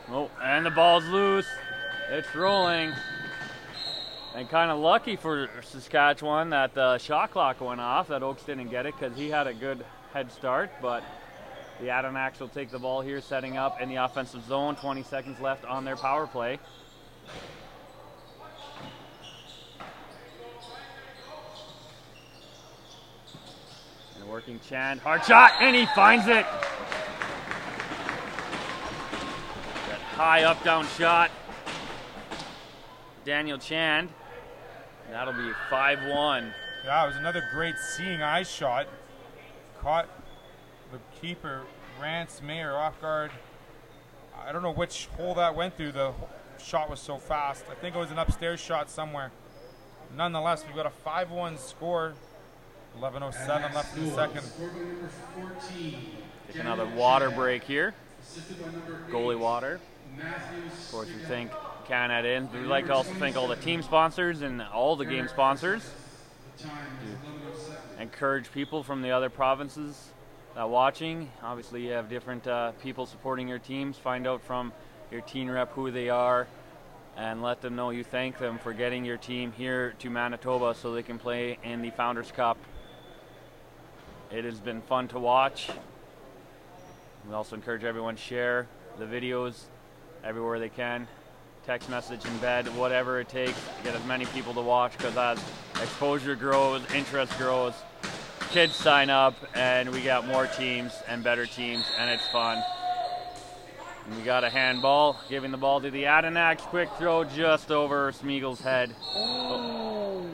Oh, and the ball's loose. It's rolling. And kind of lucky for Saskatchewan that the shot clock went off, that Oaks didn't get it because he had a good head start, but the Adanaks will take the ball here, setting up in the offensive zone. 20 seconds left on their power play. And working Chan, hard shot, and he finds it. That high up down shot. Daniel Chan. That'll be 5-1. Yeah, it was another great seeing eye shot. Caught the keeper, Rance Mayer, off guard. I don't know which hole that went through. The shot was so fast. I think it was an upstairs shot somewhere. Nonetheless, we've got a 5-1 score. 11:07 left in the second. Take another water break here. Goalie water. Of course, we thank Canada. We'd like to also thank all the team sponsors and all the game sponsors. Encourage people from the other provinces watching. Obviously, you have different people supporting your teams. Find out from your team rep who they are and let them know you thank them for getting your team here to Manitoba so they can play in the Founders Cup. It has been fun to watch. We also encourage everyone to share the videos everywhere they can. Text message in bed, whatever it takes to get as many people to watch, because as exposure grows, interest grows, kids sign up, and we got more teams and better teams, and it's fun. And we got a handball, giving the ball to the Adenauks. Quick throw just over Smeagol's head. Oh.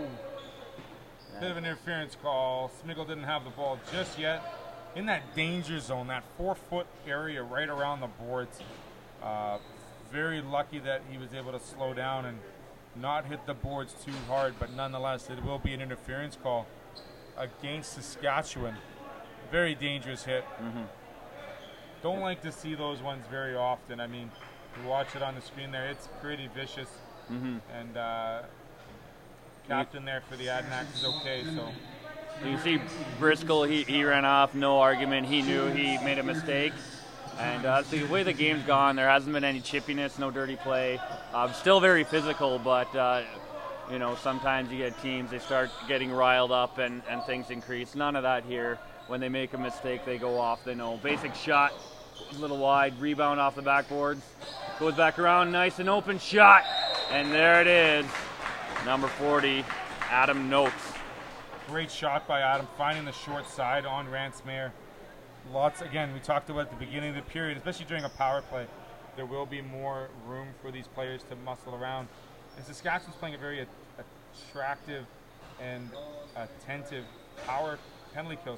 Bit of an interference call. Smeagol didn't have the ball just yet. In that danger zone, that 4-foot area right around the boards. Very lucky that he was able to slow down and not hit the boards too hard, but nonetheless, it will be an interference call against Saskatchewan. Very dangerous hit. Don't like to see those ones very often. I mean, you watch it on the screen there, it's pretty vicious. And captain there for the Adenauks is okay, so. You see Briscoe, he ran off, no argument. He knew he made a mistake. And the way the game's gone, there hasn't been any chippiness, no dirty play. Still very physical, but you know, sometimes you get teams, they start getting riled up and things increase. None of that here. When they make a mistake, they go off. They know. Basic shot, a little wide, rebound off the backboards. Goes back around, nice and open shot. And there it is, number 40, Adam Noakes. Great shot by Adam, finding the short side on Ransmere. Lots, again, we talked about at the beginning of the period, especially during a power play, there will be more room for these players to muscle around. And Saskatchewan's playing a very attractive and attentive penalty kill,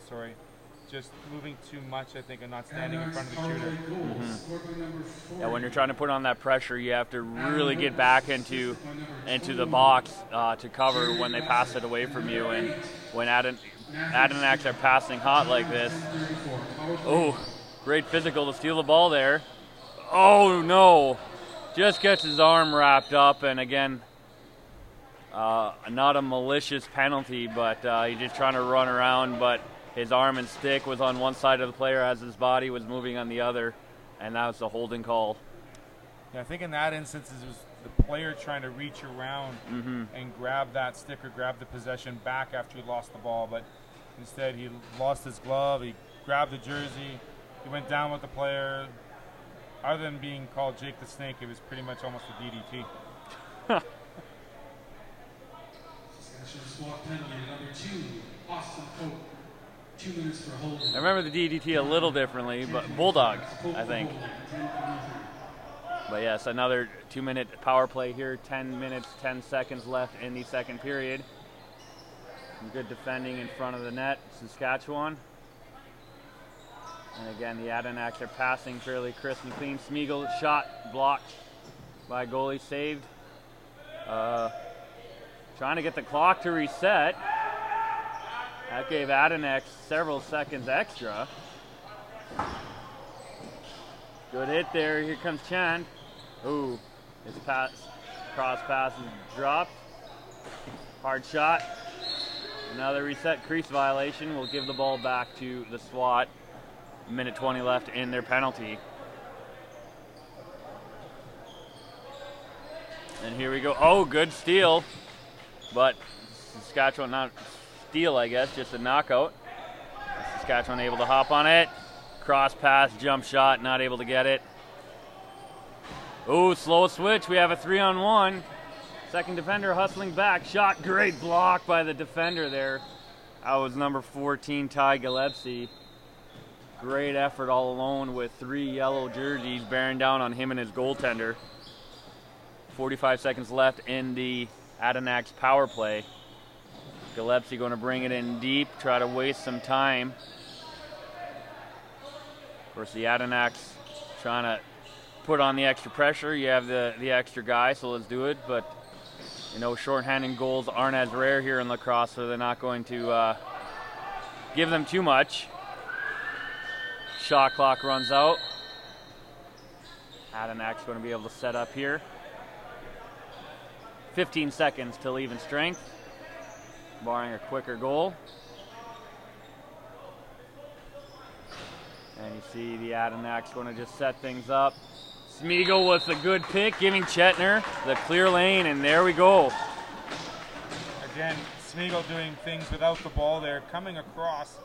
just moving too much, I think, and not standing in front of the shooter. Yeah, when you're trying to put on that pressure, you have to really get back into the box to cover when they pass it away from you. And when Adenauks are passing hot like this, oh, great physical to steal the ball there. Oh no, just gets his arm wrapped up, and again, not a malicious penalty, but he's just trying to run around, but his arm and stick was on one side of the player as his body was moving on the other, and that was a holding call. Yeah, I think in that instance it was the player trying to reach around and grab that stick or grab the possession back after he lost the ball, but instead he lost his glove, he grabbed the jersey, he went down with the player. Other than being called Jake the Snake, it was pretty much almost a DDT. I remember the DDT a little differently, but Bulldog, I think. But yes, another 2-minute power play here, 10 minutes, 10 seconds left in the second period. Some good defending in front of the net, Saskatchewan. And again, the Adenauks are passing fairly crisp and clean. Smeagol shot blocked by goalie, saved. Trying to get the clock to reset. That gave Adenauks several seconds extra. Good hit there. Here comes Chand. Ooh, his cross pass is dropped. Hard shot. Another reset crease violation. Will give the ball back to the SWAT. Minute 20 left in their penalty. And here we go. Oh, good steal. But Saskatchewan, not steal, I guess, just a knockout. Saskatchewan able to hop on it. Cross pass, jump shot, not able to get it. Oh, slow switch. We have a 3-on-1. Second defender hustling back. Shot, great block by the defender there. That was number 14, Ty Gillespie. Great effort all alone with 3 yellow jerseys bearing down on him and his goaltender. 45 seconds left in the Adenauks power play. Gillespie going to bring it in deep, try to waste some time. Of course, the Adenauks trying to put on the extra pressure. You have the extra guy, so let's do it. But, you know, shorthanded goals aren't as rare here in lacrosse, so they're not going to give them too much. Shot clock runs out. Adenauks going to be able to set up here. 15 seconds till even strength, barring a quicker goal. And you see the Adenauks going to just set things up. Smeagol with a good pick, giving Chetner the clear lane, and there we go. Again, Smeagol doing things without the ball there, coming across,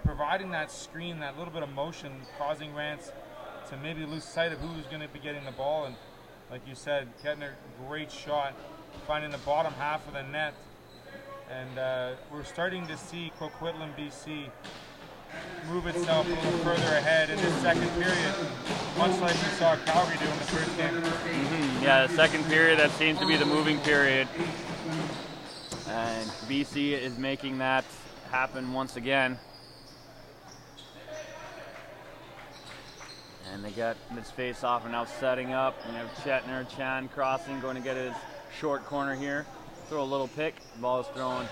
providing that screen, that little bit of motion, causing Rance to maybe lose sight of who's going to be getting the ball. And like you said, Kettner, great shot, finding the bottom half of the net. And we're starting to see Coquitlam, BC move itself a little further ahead in this second period. much like we saw Calgary do in the first game. Yeah, the second period, that seems to be the moving period. And BC is making that happen once again. And they got this face-off and now setting up. We have Chan crossing, going to get his short corner here. Throw a little pick. Ball is thrown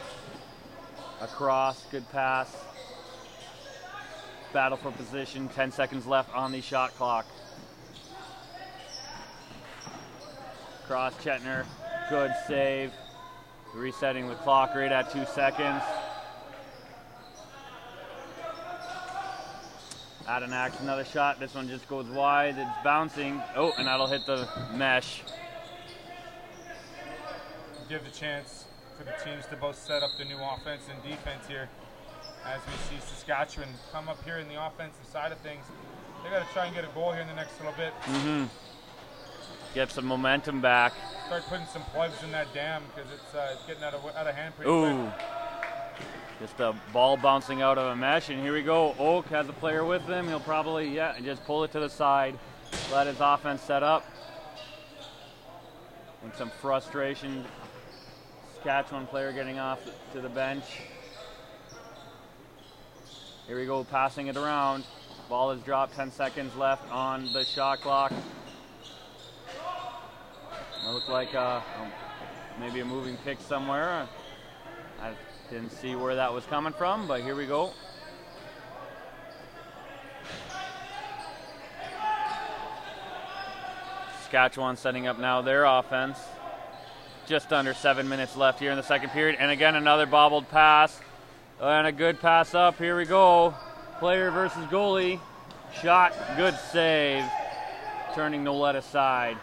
across. Good pass. Battle for position. 10 seconds left on the shot clock. Cross Chetner. Good save. Resetting the clock right at 2 seconds. Adenax, another shot. This one just goes wide. It's bouncing. Oh, and that'll hit the mesh. Give the chance for the teams to both set up the new offense and defense here. As we see Saskatchewan come up here in the offensive side of things. They got to try and get a goal here in the next little bit. Get some momentum back. Start putting some plugs in that dam because it's getting out of hand pretty Ooh. quick. Just a ball bouncing out of a mesh, and here we go. Oak has a player with him. He'll probably, just pull it to the side. Let his offense set up. And some frustration. Saskatchewan player getting off to the bench. Here we go, passing it around. Ball is dropped, 10 seconds left on the shot clock. It looked like maybe a moving pick somewhere. I didn't see where that was coming from, but here we go. Saskatchewan setting up now their offense. Just under 7 minutes left here in the second period. And again, another bobbled pass. And a good pass up. Here we go. Player versus goalie. Shot. Good save. Turning Nolette aside.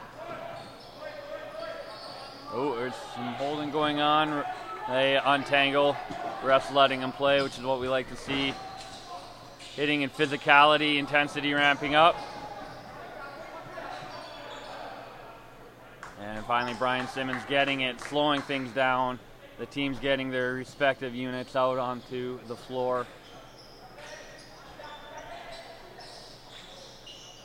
Oh, there's some holding going on. They untangle. Refs letting them play, which is what we like to see. Hitting and physicality, intensity ramping up. And finally, Brian Simmons getting it, slowing things down. The teams getting their respective units out onto the floor.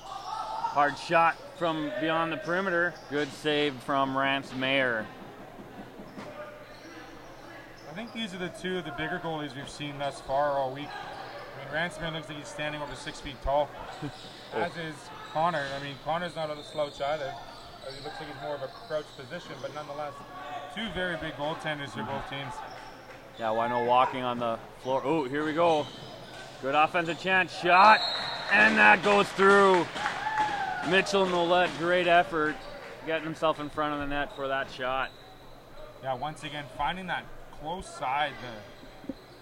Hard shot from beyond the perimeter. Good save from Rance Mayer. I think these are the two of the bigger goalies we've seen thus far all week. I mean, Rance Mayer looks like he's standing over 6 feet tall, as is Connor. I mean, Connor's not on a slouch either. He looks like he's more of a crouch position, but nonetheless, two very big goaltenders for both teams. Yeah, Wino walking on the floor. Oh, here we go. Good offensive chance. Shot. And that goes through. Mitchell Nolette, great effort. Getting himself in front of the net for that shot. Yeah, once again, finding that close side,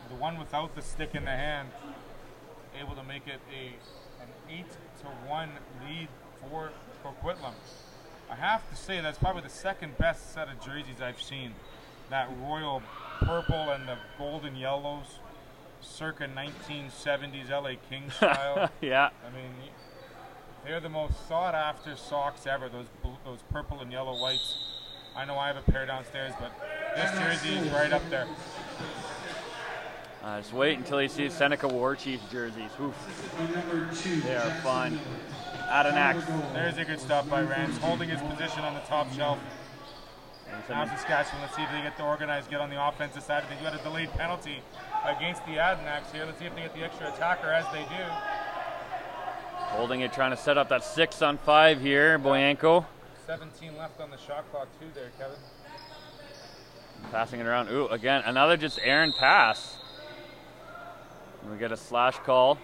the one without the stick in the hand, able to make it an 8-1 lead for Coquitlam. I have to say that's probably the second best set of jerseys I've seen. That royal purple and the golden yellows, circa 1970s LA Kings style. Yeah. I mean, they're the most sought after socks ever, those purple and yellow whites. I know I have a pair downstairs, but this jersey is right up there. Just wait until you see Seneca War Chiefs jerseys. Oof. They are fun. Adenax. There's a good stop by Rance, holding his position on the top shelf. Now Saskatchewan, let's see if they get to organize, get on the offensive side. They've got a delayed penalty against the Adenax here. Let's see if they get the extra attacker, as they do. Holding it, trying to set up that 6-on-5 here, Boyanko. 17 left on the shot clock too there, Kevin. Passing it around. Ooh, again, another just errant pass. We get a slash call.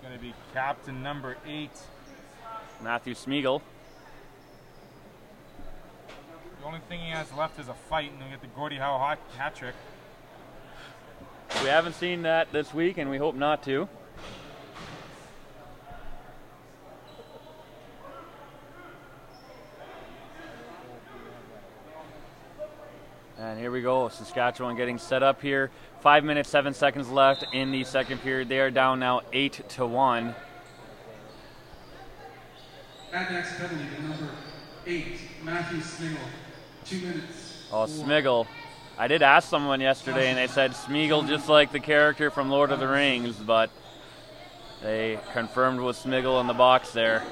Going to be captain number 8, Matthew Smeagol. The only thing he has left is a fight, and we get the Gordie Howe hat trick. We haven't seen that this week, and we hope not to. And here we go, Saskatchewan getting set up here. 5 minutes, 7 seconds left in the second period. They are down now 8-1. Adenax penalty to number 8, Matthew Smeagol. 2 minutes. Oh, Smeagol I did ask someone yesterday, and they said Smeagol just like the character from Lord of the Rings, but they confirmed with Smeagol in the box there.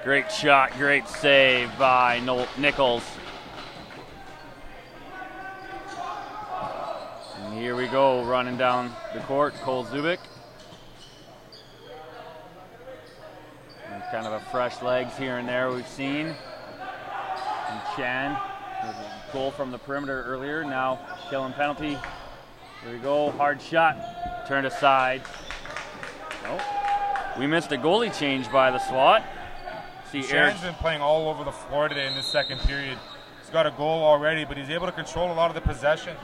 Great shot, great save by Nichols. And here we go, running down the court, Cole Zubik. And kind of a fresh legs here and there we've seen. And Chan. Goal from the perimeter earlier, now killing penalty. Here we go, hard shot, turned aside. Oh, we missed a goalie change by the SWAT. See, Shan's been playing all over the floor today in this second period. He's got a goal already, but he's able to control a lot of the possession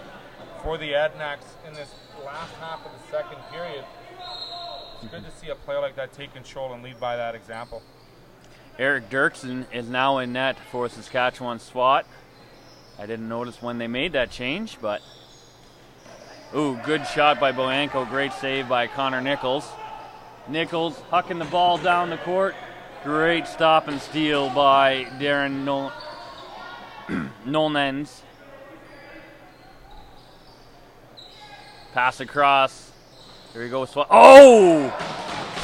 for the Adnaks in this last half of the second period. It's good to see a player like that take control and lead by that example. Eric Dirksen is now in net for Saskatchewan SWAT. I didn't notice when they made that change, but ooh, good shot by Boyanko. Great save by Connor Nichols. Nichols hucking the ball down the court. Great stop and steal by Darren Nolnens. Pass across. There you go. Oh!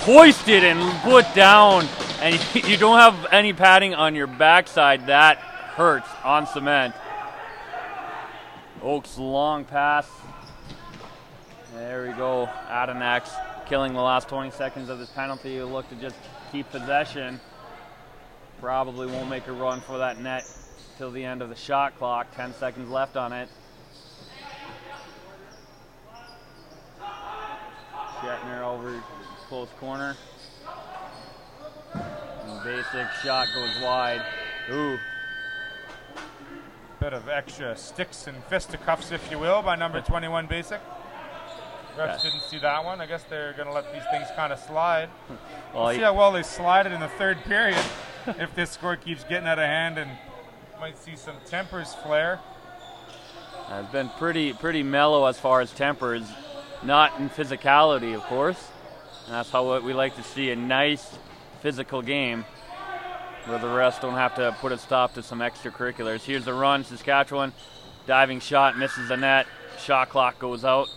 Hoisted and put down. And you don't have any padding on your backside. That hurts on cement. Oak's long pass. There we go. Adanax killing the last 20 seconds of this penalty. He'll look to just keep possession. Probably won't make a run for that net till the end of the shot clock. 10 seconds left on it. Shatner over close corner. And basic shot goes wide. Ooh. Bit of extra sticks and fisticuffs, if you will, by number 21 Basic. Refs didn't see that one. I guess they're going to let these things kind of slide. We'll see how well they slide it in the third period. If this score keeps getting out of hand, and might see some tempers flare. It's been pretty mellow as far as tempers, not in physicality, of course. And that's how we like to see, a nice physical game where the rest don't have to put a stop to some extracurriculars. Here's the run, Saskatchewan. Diving shot, misses the net. Shot clock goes out.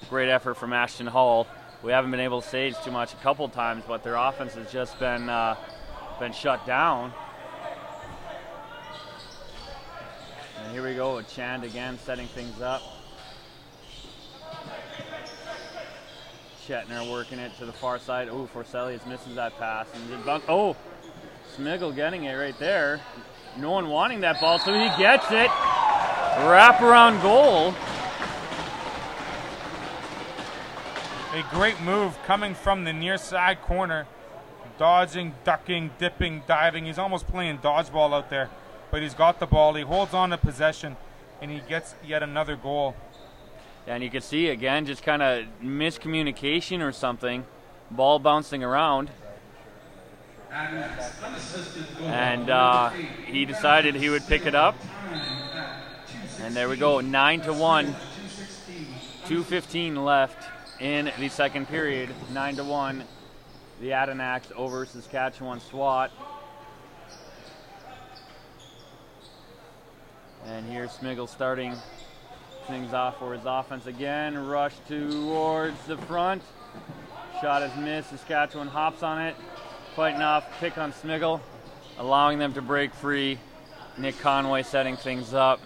Great effort from Ashton Hall. We haven't been able to stage too much a couple times, but their offense has just been shut down. And here we go with Chand again, setting things up. Shetner working it to the far side. Oh, Forselius misses that pass. And oh, Smeagol getting it right there. No one wanting that ball, so he gets it. Wraparound goal. A great move coming from the near side corner. Dodging, ducking, dipping, diving. He's almost playing dodgeball out there. But he's got the ball. He holds on to possession, and he gets yet another goal. And you can see, again, just kind of miscommunication or something. Ball bouncing around. And he decided he would pick it up. And there we go, 9-1. 2:15 left in the second period. 9-1. The Adanaks over Saskatchewan SWAT. And here's Smeagol starting things off for his offense again. Rush towards the front. Shot is missed. Saskatchewan hops on it. Fighting off, pick on Smeagol, allowing them to break free. Nick Conway setting things up.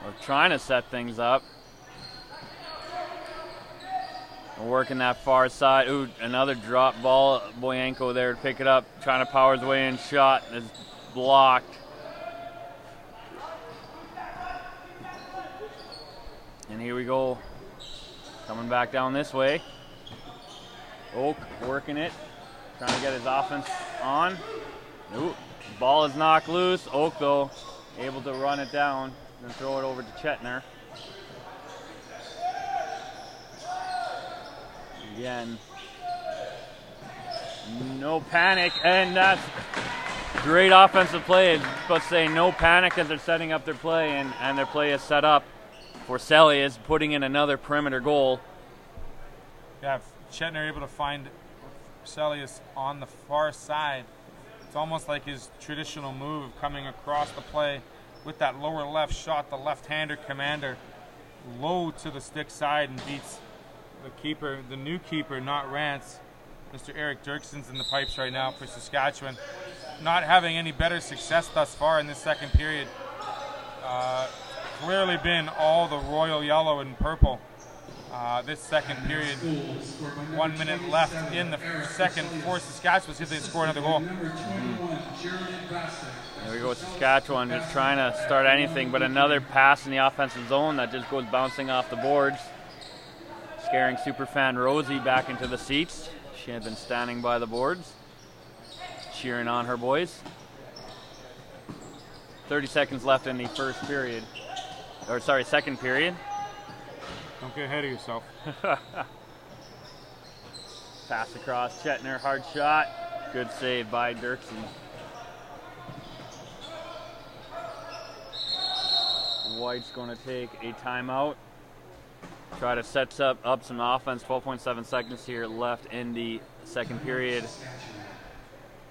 We're trying to set things up. We're working that far side. Ooh, another drop ball. Boyanko there to pick it up. Trying to power his way in. Shot is blocked. And here we go. Coming back down this way. Oak working it. Trying to get his offense on. Ooh, ball is knocked loose. Oak, though, able to run it down and throw it over to Chetner. Again. No panic, and that's great offensive play. I was supposed to say no panic as they're setting up their play, and their play is set up. Forseli is putting in another perimeter goal. Yeah, Chetner able to find Forselius on the far side It's almost like his traditional move, coming across the play with that lower left shot, the left-hander commander, low to the stick side, and beats the keeper, the new keeper, not Rance. Mr. Eric Dirkson's in the pipes right now for Saskatchewan. Not having any better success thus far in this second period. Clearly been all the royal yellow and purple this second period. 1 minute left in the second for Saskatchewan. See if they score another goal. There we go, Saskatchewan just trying to start anything, but another pass in the offensive zone that just goes bouncing off the boards, scaring superfan Rosie back into the seats. She had been standing by the boards, cheering on her boys. 30 seconds left in the second period. Don't get ahead of yourself. Pass across, Chetner, hard shot. Good save by Dirksen. White's going to take a timeout. Try to set up some offense. 12.7 seconds here left in the second period.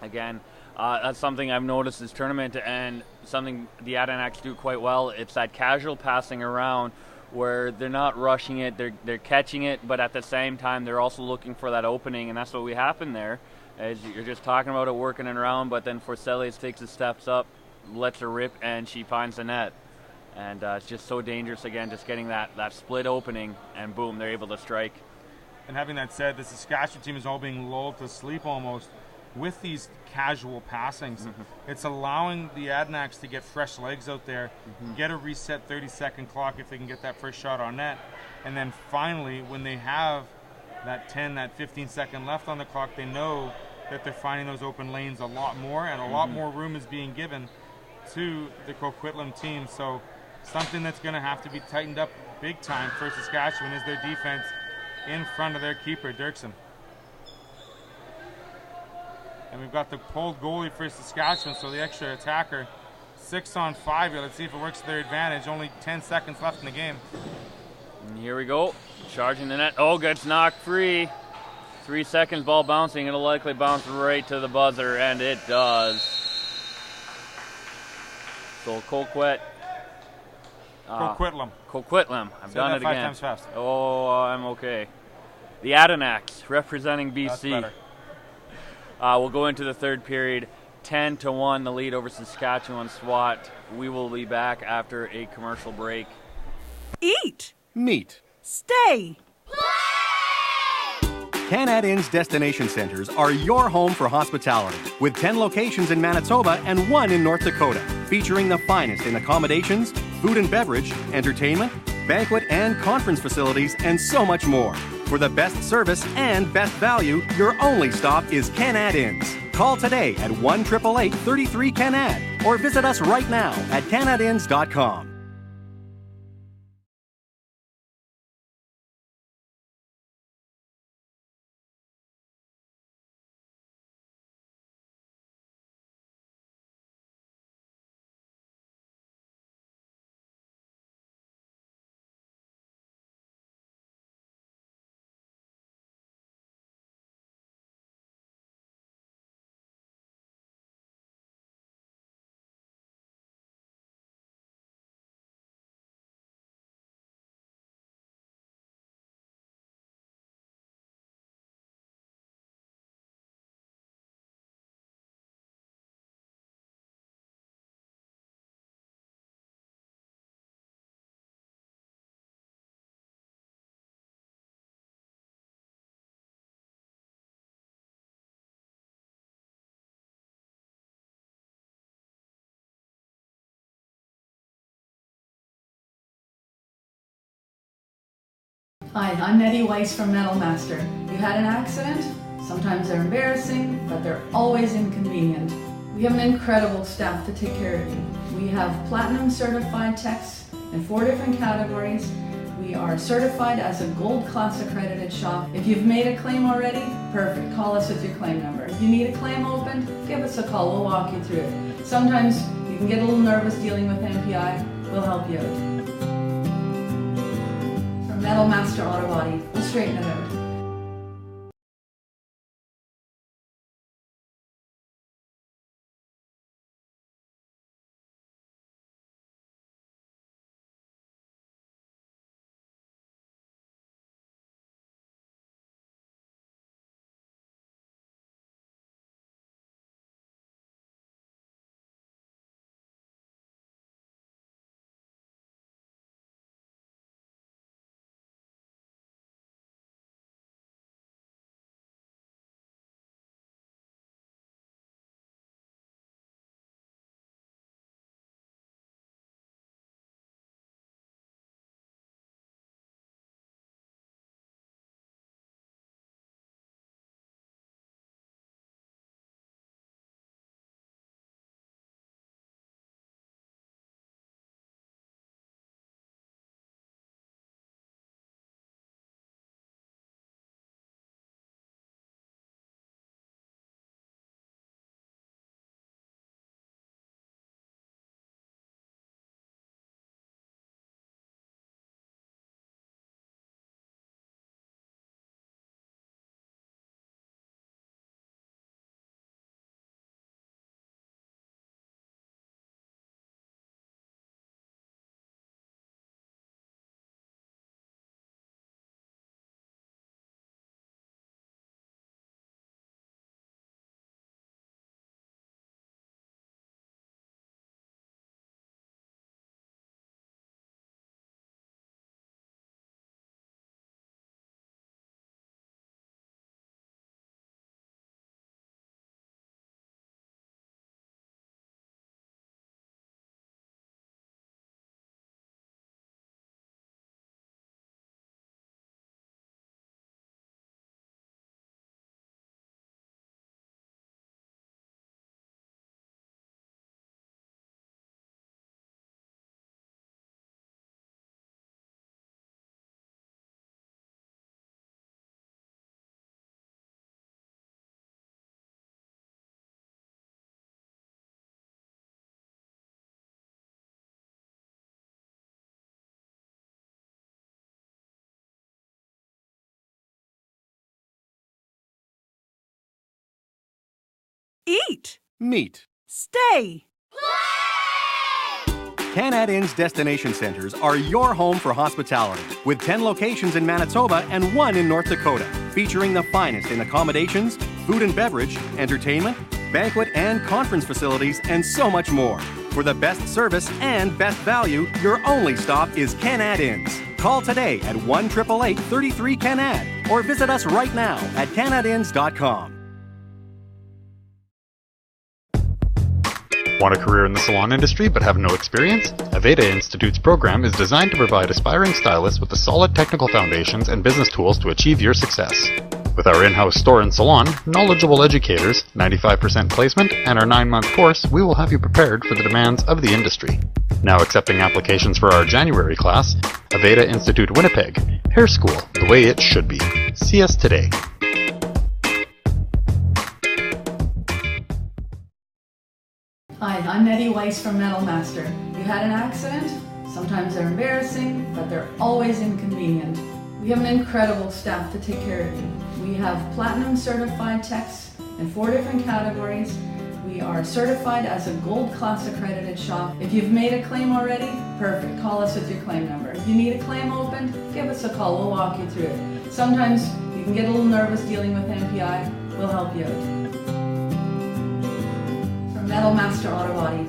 Again, that's something I've noticed this tournament, and something the Adanaks do quite well. It's that casual passing around where they're not rushing it, they're catching it, but at the same time they're also looking for that opening, and that's what we happen there. As you're just talking about it, working it around, but then Forceles takes the steps up, lets her rip, and she finds the net. And it's just so dangerous, again, just getting that split opening, and boom, they're able to strike. And having that said, the Saskatchewan team is all being lulled to sleep almost with these casual passings. It's allowing the Adanaks to get fresh legs out there, get a reset 30-second clock if they can get that first shot on net. And then finally, when they have that 15-second left on the clock, they know that they're finding those open lanes a lot more, and a lot more room is being given to the Coquitlam team. So something that's going to have to be tightened up big time for Saskatchewan is their defense in front of their keeper, Dirksen. And we've got the pulled goalie for Saskatchewan, so the extra attacker. 6-on-5 here. Let's see if it works to their advantage. Only 10 seconds left in the game. And here we go. Charging the net. Oh, gets knocked free. 3 seconds, ball bouncing. It'll likely bounce right to the buzzer, and it does. So Coquitlam. I've done it again. 5 times fast. Oh, I'm okay. The Adanaks representing BC. That's better. We'll go into the third period. 10-1, the lead over Saskatchewan SWAT. We will be back after a commercial break. Eat. Meet. Stay. Canad Inn's destination centers are your home for hospitality, with 10 locations in Manitoba and 1 in North Dakota, featuring the finest in accommodations, food and beverage, entertainment, banquet and conference facilities, and so much more. For the best service and best value, your only stop is Canad Inns. Call today at 1-888-33-CANAD or visit us right now at canadinns.com. Hi, I'm Nettie Weiss from Metal Master. You had an accident? Sometimes they're embarrassing, but they're always inconvenient. We have an incredible staff to take care of you. We have platinum certified techs in 4 different categories. We are certified as a gold class accredited shop. If you've made a claim already, perfect. Call us with your claim number. If you need a claim opened, give us a call. We'll walk you through it. Sometimes you can get a little nervous dealing with MPI. We'll help you out. Metal Master Auto Body. We'll straighten it out. Eat. Meet. Stay. Canad Inn's destination centers are your home for hospitality, with 10 locations in Manitoba and 1 in North Dakota, featuring the finest in accommodations, food and beverage, entertainment, banquet and conference facilities, and so much more. For the best service and best value, your only stop is Canad Inns. Call today at 1-888-33-CANAD or visit us right now at canadinns.com. Want a career in the salon industry but have no experience? Aveda Institute's program is designed to provide aspiring stylists with the solid technical foundations and business tools to achieve your success. With our in-house store and salon, knowledgeable educators, 95% placement, and our 9-month course, we will have you prepared for the demands of the industry. Now accepting applications for our January class, Aveda Institute Winnipeg, Hair School, the way it should be. See us today. Hi, I'm Nettie Weiss from Metal Master. You had an accident? Sometimes they're embarrassing, but they're always inconvenient. We have an incredible staff to take care of you. We have platinum certified techs in 4 different categories. We are certified as a gold class accredited shop. If you've made a claim already, perfect. Call us with your claim number. If you need a claim opened, give us a call. We'll walk you through it. Sometimes you can get a little nervous dealing with MPI. We'll help you out. Metal Master Auto Body.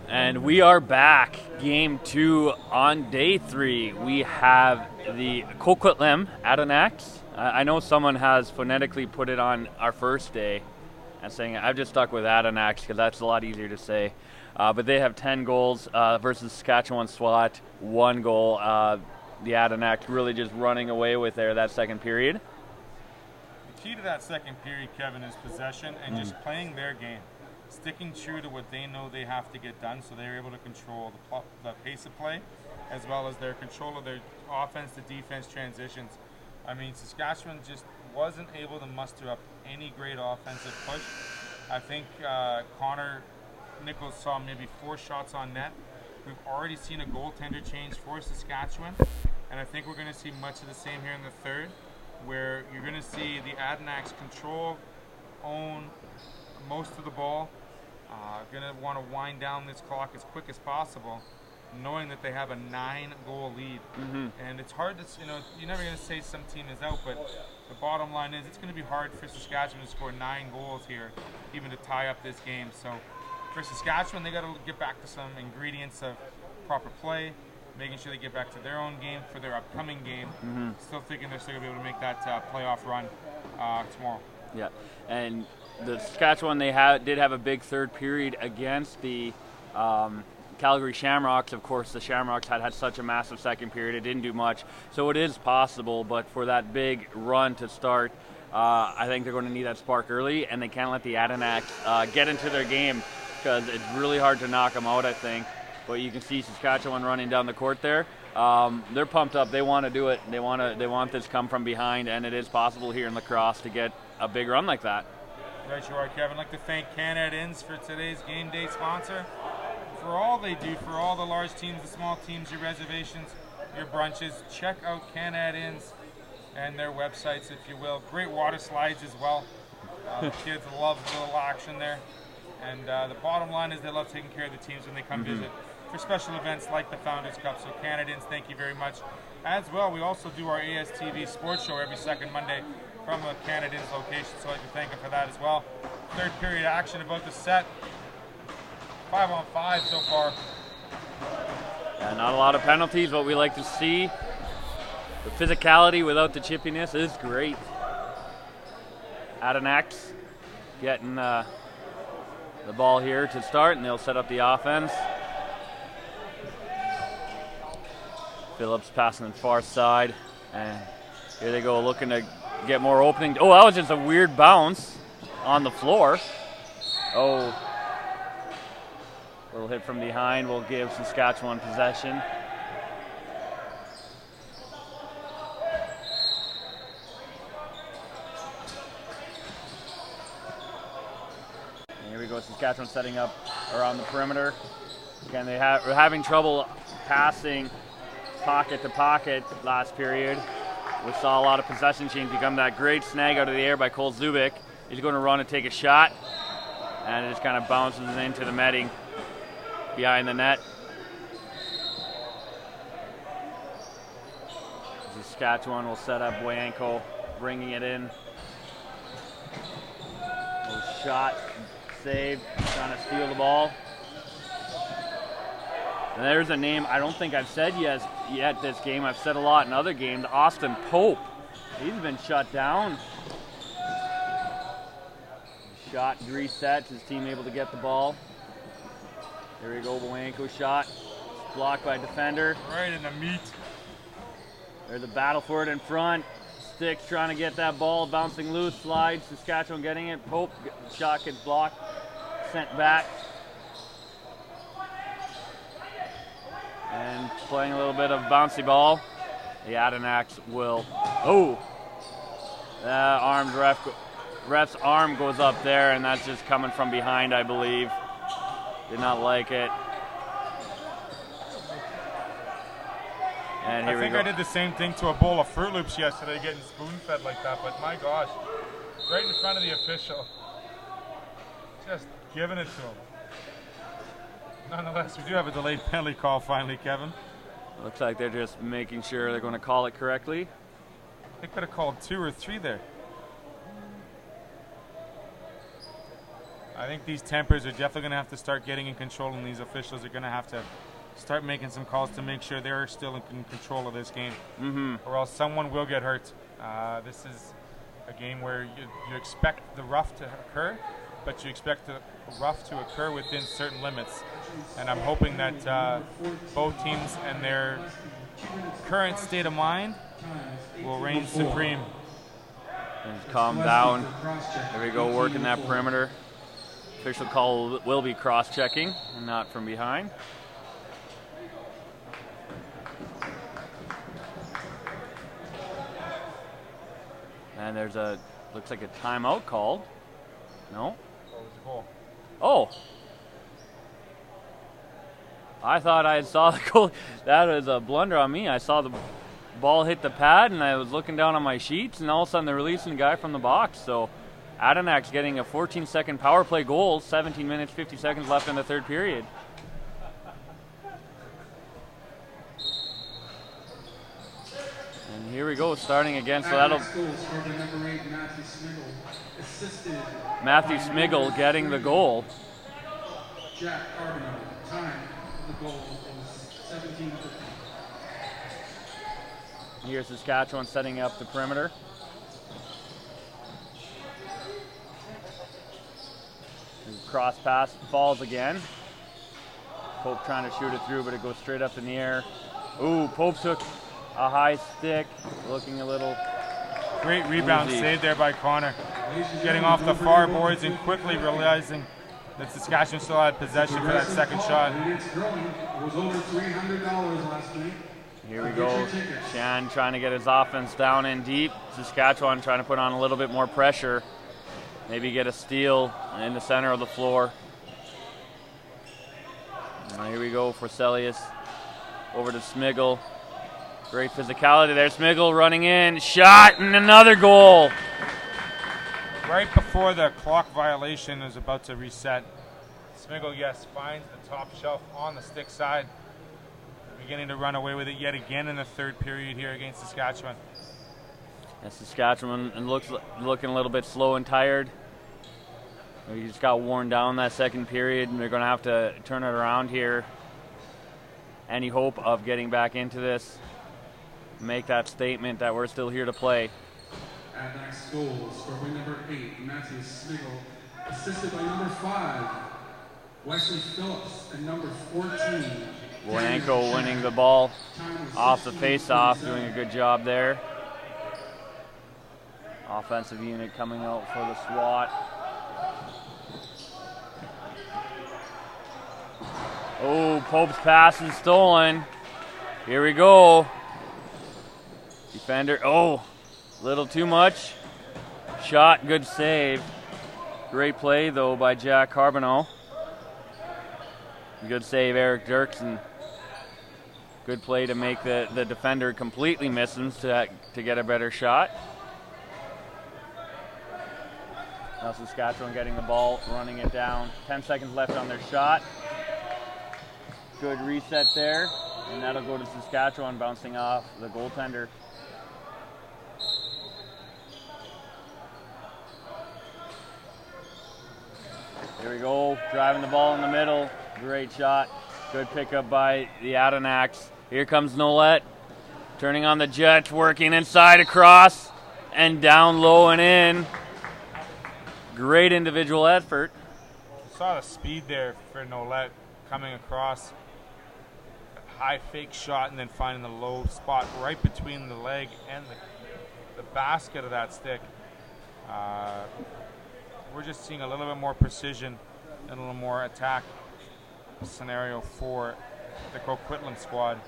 And we are back. Game 2 on day 3. We have the Coquitlam Adirondacks. I know someone has phonetically put it on our first day and saying I've just stuck with Adirondacks because that's a lot easier to say. But they have 10 goals versus Saskatchewan SWAT, 1 goal. The Adirondacks really just running away with that second period. The key to that second period, Kevin, is possession and just playing their game. Sticking true to what they know they have to get done, so they're able to control the pace of play, as well as their control of their offense to defense transitions. I mean, Saskatchewan just wasn't able to muster up any great offensive push. I think Connor Nichols saw maybe 4 shots on net. We've already seen a goaltender change for Saskatchewan, and I think we're going to see much of the same here in the third, where you're going to see the Adirondacks control, own most of the ball. Going to want to wind down this clock as quick as possible, knowing that they have a 9-goal lead. And it's hard to, you're never going to say some team is out, but the bottom line is it's going to be hard for Saskatchewan to score 9 goals here, even to tie up this game. So for Saskatchewan, they got to get back to some ingredients of proper play, making sure they get back to their own game for their upcoming game. Still thinking they're still going to be able to make that playoff run tomorrow. Yeah, and the Saskatchewan, they did have a big third period against the Calgary Shamrocks. Of course, the Shamrocks had such a massive second period, it didn't do much. So it is possible, but for that big run to start, I think they're going to need that spark early, and they can't let the Adenauks get into their game because it's really hard to knock them out, I think. But you can see Saskatchewan running down the court there. They're pumped up. They want to do it. They want this come from behind, and it is possible here in lacrosse to get a big run like that. Right you are, Kevin. I'd like to thank Canada Inns for today's game day sponsor. For all they do, for all the large teams, the small teams, your reservations, your brunches, check out Canada Inns and their websites, if you will. Great water slides as well. The kids love the little action there. And the bottom line is they love taking care of the teams when they come visit for special events like the Founders Cup. So Canada Inns, thank you very much. As well, we also do our ASTV sports show every second Monday from a Canada Inns location, so I'd like to thank them for that as well. Third period action about to set. 5-on-5 so far. Yeah, not a lot of penalties, what we like to see. The physicality without the chippiness is great. Adenauks getting the ball here to start, and they'll set up the offense. Phillips passing to the far side, and here they go looking to get more opening. Oh, that was just a weird bounce on the floor. Oh, little hit from behind will give Saskatchewan possession. And here we go, Saskatchewan setting up around the perimeter. Again, we're having trouble passing pocket to pocket last period. We saw a lot of possession change become that great snag out of the air by Cole Zubik. He's going to run and take a shot, and it just kind of bounces into the netting behind the net. Saskatchewan will set up Boyanko, bringing it in. Little shot, saved, trying to steal the ball. And there's a name I don't think I've said yet this game. I've said a lot in other games. Austin Pope. He's been shut down. Shot resets. His team able to get the ball. There we go. Boyanko shot. Blocked by defender. Right in the meat. There's a battle for it in front. Sticks trying to get that ball. Bouncing loose. Slides. Saskatchewan getting it. Pope. Shot gets blocked. Sent back. And playing a little bit of bouncy ball. The Adenauks will. Oh! Ref's arm goes up there, and that's just coming from behind, I believe. Did not like it. And here we go. I did the same thing to a bowl of Fruit Loops yesterday, getting spoon-fed like that, but my gosh. Right in front of the official. Just giving it to him. Nonetheless, we do have a delayed penalty call finally, Kevin. Looks like they're just making sure they're going to call it correctly. They could have called 2 or 3 there. I think these tempers are definitely going to have to start getting in control, and these officials are going to have to start making some calls to make sure they're still in control of this game. Or else someone will get hurt. This is a game where you expect the rough to occur, but you expect the rough to occur within certain limits. And I'm hoping that both teams and their current state of mind will reign supreme. And calm down. There we go, working that perimeter. Official call will be cross-checking and not from behind. And there's looks like a timeout called. No? Oh! I thought I saw the goal. That was a blunder on me. I saw the ball hit the pad, and I was looking down on my sheets, and all of a sudden they're releasing the guy from the box. So Adenauks getting a 14-second power play goal, 17 minutes, 50 seconds left in the third period. And here we go, starting again. So that'll Matthew Smiggle getting the goal. Jack Carbonell, time of the goal is 17:50. Here's Saskatchewan setting up the perimeter. cross pass falls again. Pope trying to shoot it through, but it goes straight up in the air. Ooh, Pope took a high stick, looking a little Great rebound easy. save there by Connor. Getting off the far boards and quickly realizing that Saskatchewan still had possession for that second shot. It's growing. It was over $300 last night. Here we go. Shan trying to get his offense down in deep. Saskatchewan trying to put on a little bit more pressure. Maybe get a steal in the center of the floor. Here we go for Celius. Over to Smiggle. Great physicality there. Smiggle running in. Shot and another goal. Right before the clock violation is about to reset, Smiggle, yes, finds the top shelf on the stick side. Beginning to run away with it yet again in the third period here against Saskatchewan. And Saskatchewan looking a little bit slow and tired. We just got worn down that second period, and they're going to have to turn it around here. Any hope of getting back into this, make that statement that we're still here to play. Adnax goals for win number 8, Matthew Smiggle, assisted by number 5, Wesley Phillips, and number 14. Boyanko winning the ball off the face-off, doing a good job there. Offensive unit coming out for the SWAT. Oh, Pope's pass is stolen. Here we go. Defender, oh, little too much. Shot, good save. Great play, though, by Jack Carbonneau. Good save, Eric Dirksen. Good play to make the defender completely miss him to get a better shot. Now Saskatchewan getting the ball, running it down. 10 seconds left on their shot. Good reset there, and that'll go to Saskatchewan, bouncing off the goaltender. Here we go, driving the ball in the middle. Great shot. Good pickup by the Adanacs. Here comes Nolette, turning on the Jets, working inside across, and down low and in. Great individual effort. Saw the speed there for Nolette coming across. High fake shot and then finding the low spot right between the leg and the basket of that stick. We're just seeing a little bit more precision and a little more attack scenario for the Coquitlam squad.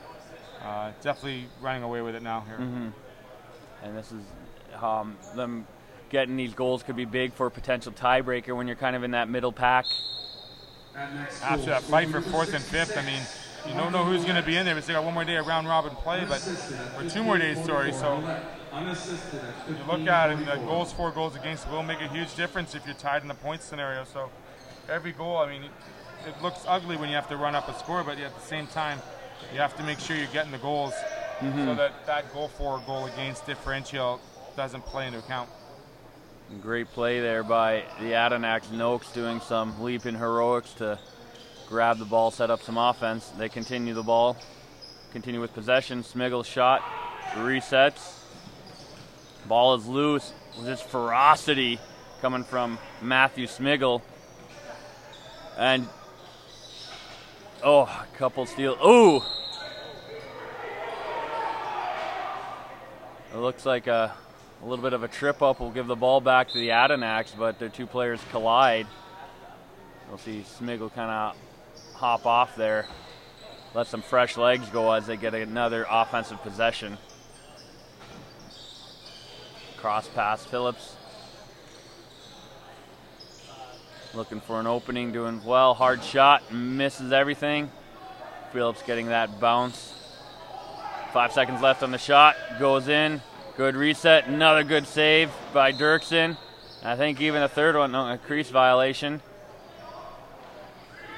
Definitely running away with it now here. Mm-hmm. And this is them getting these goals could be big for a potential tiebreaker when you're kind of in that middle pack. After that fight for 4th and 5th, I mean, you don't know who's going to be in there. We still got one more day of round robin play, but or 2 more days, sorry. So you look at it, and the goals, 4 goals against will make a huge difference if you're tied in the points scenario. So every goal, I mean, it looks ugly when you have to run up a score, but at the same time, you have to make sure you're getting the goals so that goal for, goal against differential doesn't play into account. Great play there by the Adanacs. Noakes doing some leaping heroics to grab the ball, set up some offense. They continue the ball, continue with possession. Smiggle shot, resets. Ball is loose. Just ferocity coming from Matthew Smiggle. And, oh, a couple steals. Ooh! It looks like a little bit of a trip up. Will give the ball back to the Adanacs, but their 2 players collide. We'll see Smiggle kind of hop off there, let some fresh legs go as they get another offensive possession. Cross pass, Phillips. Looking for an opening, doing well. Hard shot, misses everything. Phillips getting that bounce. 5 seconds left on the shot, goes in. Good reset, another good save by Dirksen. I think even a third one, a crease violation.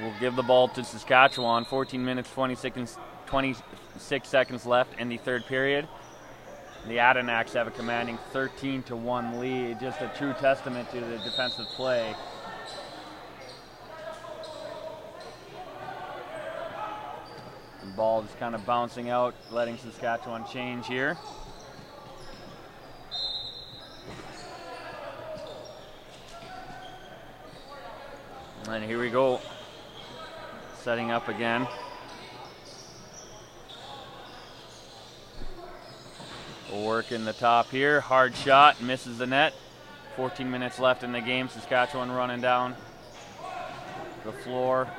We'll give the ball to Saskatchewan. 14 minutes, 26 seconds left in the third period. The Adanacs have a commanding 13-1 lead. Just a true testament to the defensive play. The ball just kind of bouncing out, letting Saskatchewan change here. And here we go. Setting up again. Work in the top here. Hard shot. Misses the net. 14 minutes left in the game. Saskatchewan running down the floor.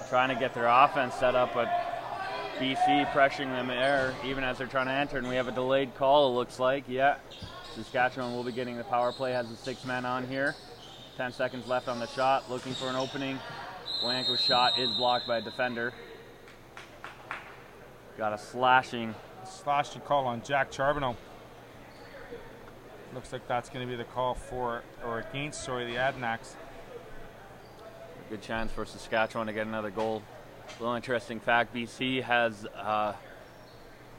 Trying to get their offense set up, but BC pressuring them there even as they're trying to enter. And we have a delayed call, it looks like. Yeah. Saskatchewan will be getting the power play. Has a 6-man on here. 10 seconds left on the shot. Looking for an opening. Blanco's shot is blocked by a defender. Got a slashing call on Jack Charbonneau. Looks like that's going to be the call for, or against, sorry, the Adanacs. Good chance for Saskatchewan to get another goal. A little interesting fact, BC has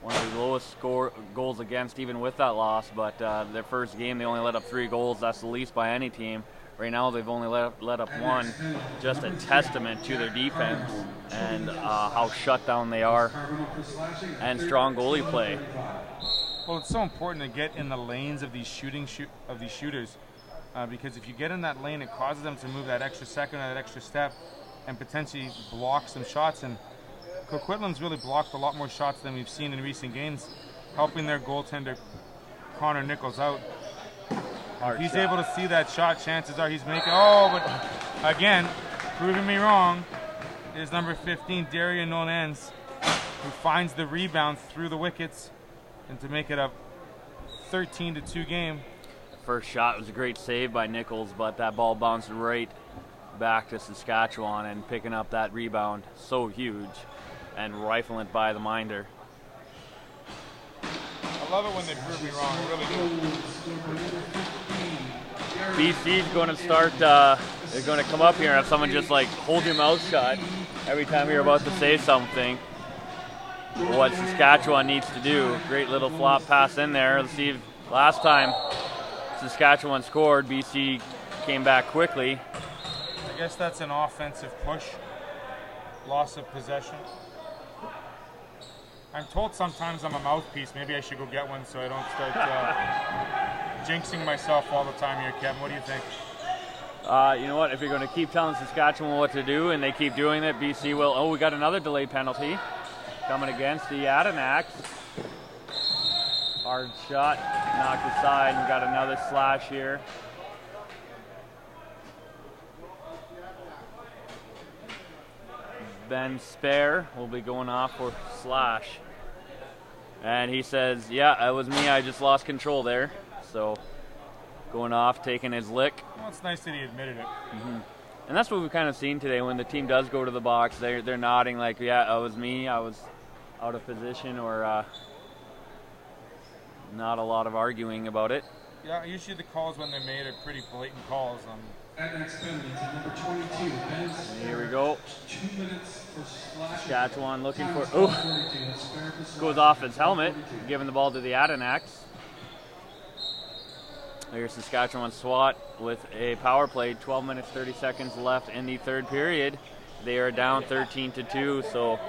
one of the lowest goals against even with that loss, but their first game they only let up 3 goals. That's the least by any team. Right now they've only let up 1. Just a testament to their defense and how shut down they are and strong goalie play. Well, it's so important to get in the lanes of these shooters because if you get in that lane, it causes them to move that extra second or that extra step and potentially block some shots. And Coquitlam's really blocked a lot more shots than we've seen in recent games, helping their goaltender Connor Nichols out. If he's able to see that shot, chances are he's making. Oh, but again, proving me wrong is number 15, Darian Nolens, who finds the rebound through the wickets and to make it a 13-2 game. The first shot was a great save by Nichols, but that ball bounced right back to Saskatchewan and picking up that rebound so huge and rifling it by the minder. I love it when they prove me wrong. I really do. BC's going to start, they're going to come up here and have someone just like hold your mouth shut every time you're about to say something. What Saskatchewan needs to do. Great little flop pass in there. Let's see if last time Saskatchewan scored, BC came back quickly. I guess that's an offensive push. Loss of possession. I'm told sometimes I'm a mouthpiece. Maybe I should go get one so I don't start jinxing myself all the time here, Kevin. What do you think? You know what? If you're going to keep telling Saskatchewan what to do and they keep doing it, BC will. Oh, we got another delayed penalty coming against the Adanacs. Hard shot, knocked aside. We got another slash here. Ben Spare will be going off for slash. And he says, yeah, it was me. I just lost control there. So going off, taking his lick. Well, it's nice that he admitted it. Mm-hmm. And that's what we've kind of seen today. When the team does go to the box, they're nodding like, yeah, it was me. I was out of position, or not a lot of arguing about it. Yeah, usually the calls when they're made are pretty blatant calls. Next penalty to number 22, Ben. Here we go. 2 minutes for slash. Saskatchewan looking for, goes off his helmet, giving the ball to the Adanacs. Here's Saskatchewan SWAT with a power play. 12 minutes, 30 seconds left in the third period. They are down 13-2, so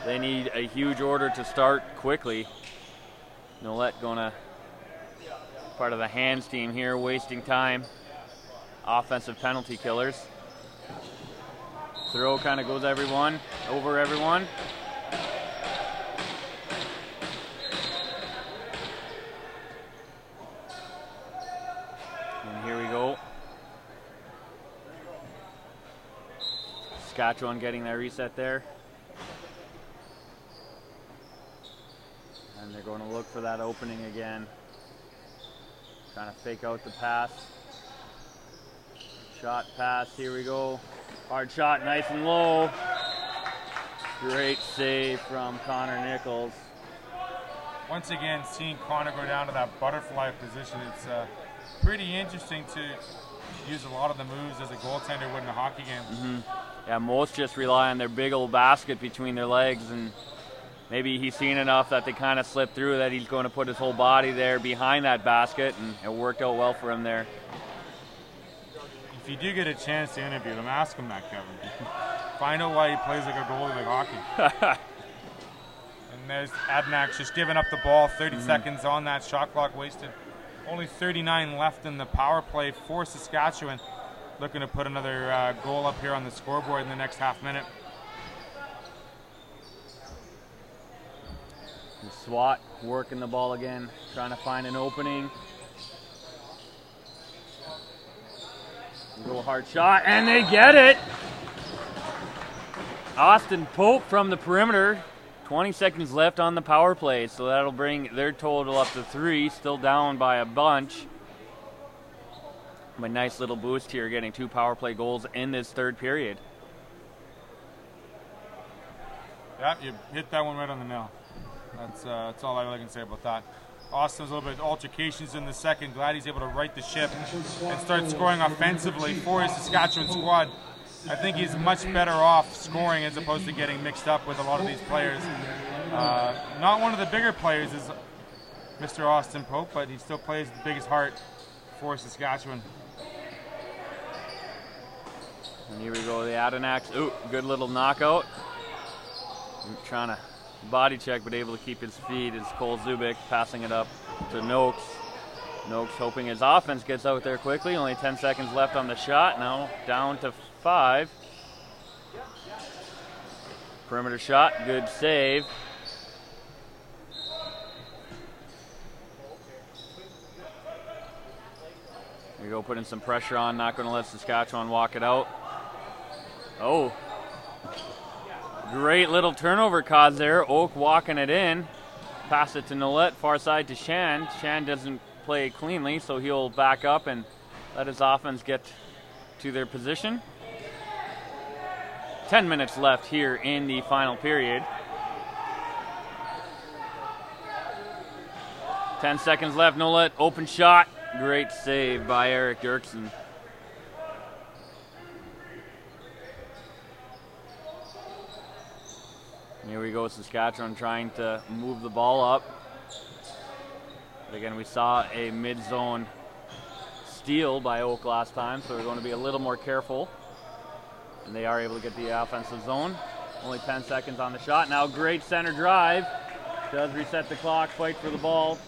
they need a huge order to start quickly. Nolette gonna part of the hands team here, wasting time. Offensive penalty killers. Throw kind of goes over everyone. And here we go. Saskatchewan getting their reset there. And they're going to look for that opening again. Trying to fake out the pass. Shot pass, here we go. Hard shot, nice and low. Great save from Connor Nichols. Once again, seeing Connor go down to that butterfly position, it's pretty interesting to use a lot of the moves as a goaltender would in a hockey game. Mm-hmm. Yeah, most just rely on their big old basket between their legs, and maybe he's seen enough that they kind of slip through that he's going to put his whole body there behind that basket, and it worked out well for him there. If you do get a chance to interview him, ask him that, Kevin. Find out why he plays like a goalie like hockey. And there's Adanacs just giving up the ball, 30 seconds on that, shot clock wasted. Only 39 left in the power play for Saskatchewan. Looking to put another goal up here on the scoreboard in the next half minute. The SWAT working the ball again, trying to find an opening. A little hard shot, and they get it! Austin Pope from the perimeter. 20 seconds left on the power play, so that'll bring their total up to 3, still down by a bunch. A nice little boost here, getting 2 power play goals in this third period. Yeah, you hit that one right on the nail. That's all I really can say about that. Austin's a little bit of altercations in the second. Glad he's able to right the ship and start scoring offensively for his Saskatchewan squad. I think he's much better off scoring as opposed to getting mixed up with a lot of these players. Not one of the bigger players is Mr. Austin Pope, but he still plays the biggest heart for Saskatchewan. And here we go, the Adenauers. Ooh, good little knockout. Trying to body check, but able to keep his feet is Cole Zubik, passing it up to Noakes. Noakes hoping his offense gets out there quickly. Only 10 seconds left on the shot. Now down to 5. Perimeter shot, good save. There you go, putting some pressure on, not going to let Saskatchewan walk it out. Oh, great little turnover cause there. Oak walking it in. Pass it to Nolet, far side to Shan. Shan doesn't play it cleanly, so he'll back up and let his offense get to their position. 10 minutes left here in the final period. 10 seconds left, Nolet, open shot. Great save by Eric Dirksen. Here we go, Saskatchewan trying to move the ball up. But again, we saw a mid-zone steal by Oak last time, so we're going to be a little more careful. And they are able to get the offensive zone. Only 10 seconds on the shot. Now great center drive. Does reset the clock, fight for the ball.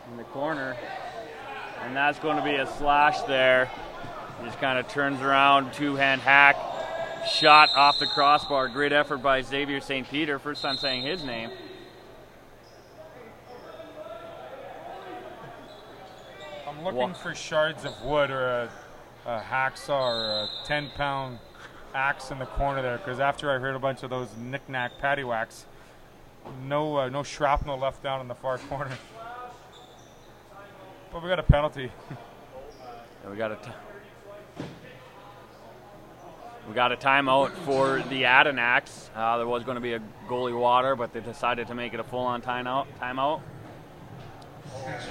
In the corner. And that's going to be a slash there. Just kind of turns around, two-hand hack. Shot off the crossbar. Great effort by Xavier St. Peter. First time saying his name. I'm looking for shards of wood or a hacksaw or a 10-pound axe in the corner there, because after I heard a bunch of those knick-knack paddywhacks, no shrapnel left down in the far corner. But we got a penalty. Yeah, we got a timeout for the Adenauers. There was going to be a goalie water, but they decided to make it a full-on timeout. And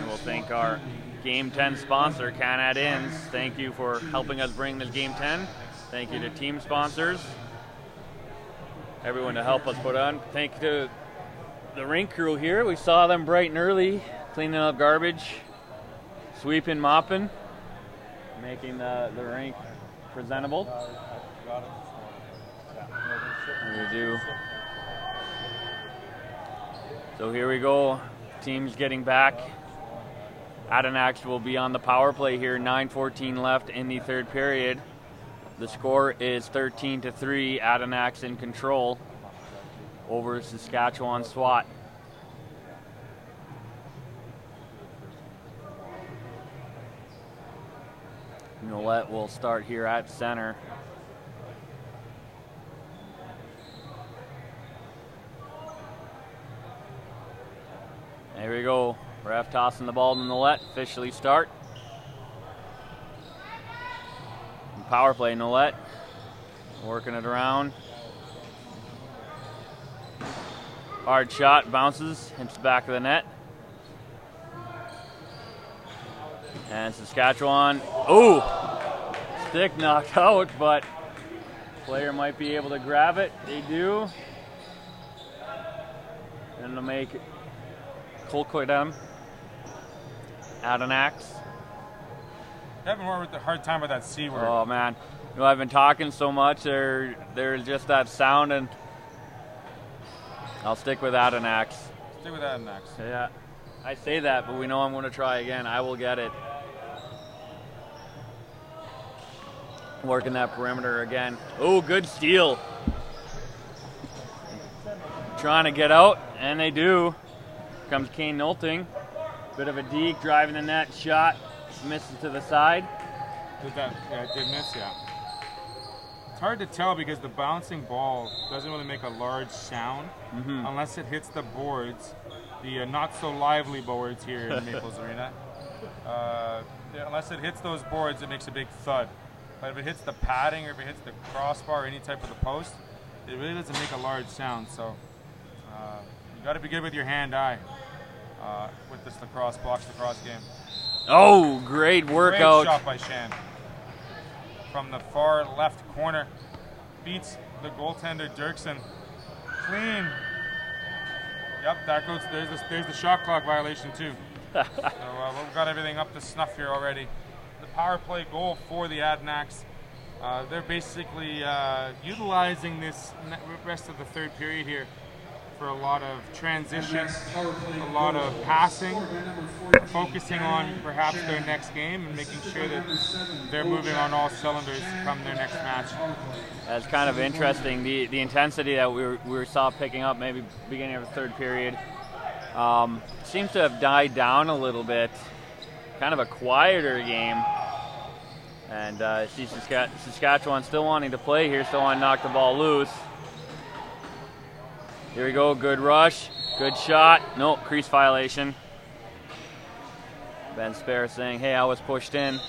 we'll thank our Game 10 sponsor, Canad Inns. Thank you for helping us bring this Game 10. Thank you to team sponsors, everyone to help us put on. Thank you to the rink crew here. We saw them bright and early, cleaning up garbage, sweeping, mopping, making the rink presentable. We do. So here we go. Teams getting back. Adenauers will be on the power play here. 9:14 left in the third period. The score is 13-3. Adenauers in control over Saskatchewan SWAT. Nolet will start here at center. There we go. Ref tossing the ball to Nolet. Officially start. Power play, Nolet. Working it around. Hard shot, bounces, hits the back of the net. And Saskatchewan, stick knocked out, but player might be able to grab it. They do. And it'll make Colquidem Adenauers. Having more with the hard time with that C word. Oh man, you know, I've been talking so much. There's just that sound, and I'll stick with Adenauers. Stick with that next. Yeah, I say that, but we know I'm going to try again. I will get it. Working that perimeter again. Oh, good steal. Trying to get out, and they do. Comes Kane Nolting. Bit of a deke, driving the net, shot, misses to the side. It did miss, yeah. It's hard to tell because the bouncing ball doesn't really make a large sound unless it hits the boards, the not so lively boards here in Maples Arena. Unless it hits those boards, it makes a big thud. But if it hits the padding or if it hits the crossbar or any type of the post, it really doesn't make a large sound. So you got to be good with your hand-eye with this box lacrosse game. Oh, great workout. Great shot by Shan. From the far left corner. Beats the goaltender Dirksen. Clean. Yep, that goes. There's the shot clock violation too. So we've got everything up to snuff here already. The power play goal for the Adanacs. They're basically utilizing this rest of the third period here for a lot of transition, a lot of passing, focusing on perhaps their next game and making sure that they're moving on all cylinders come their next match. That's kind of interesting. The intensity that we saw picking up maybe beginning of the third period seems to have died down a little bit. Kind of a quieter game. And see Saskatchewan still wanting to play here, still want to knock the ball loose. Here we go, good rush, good shot. No, crease violation. Ben Spare saying, hey, I was pushed in.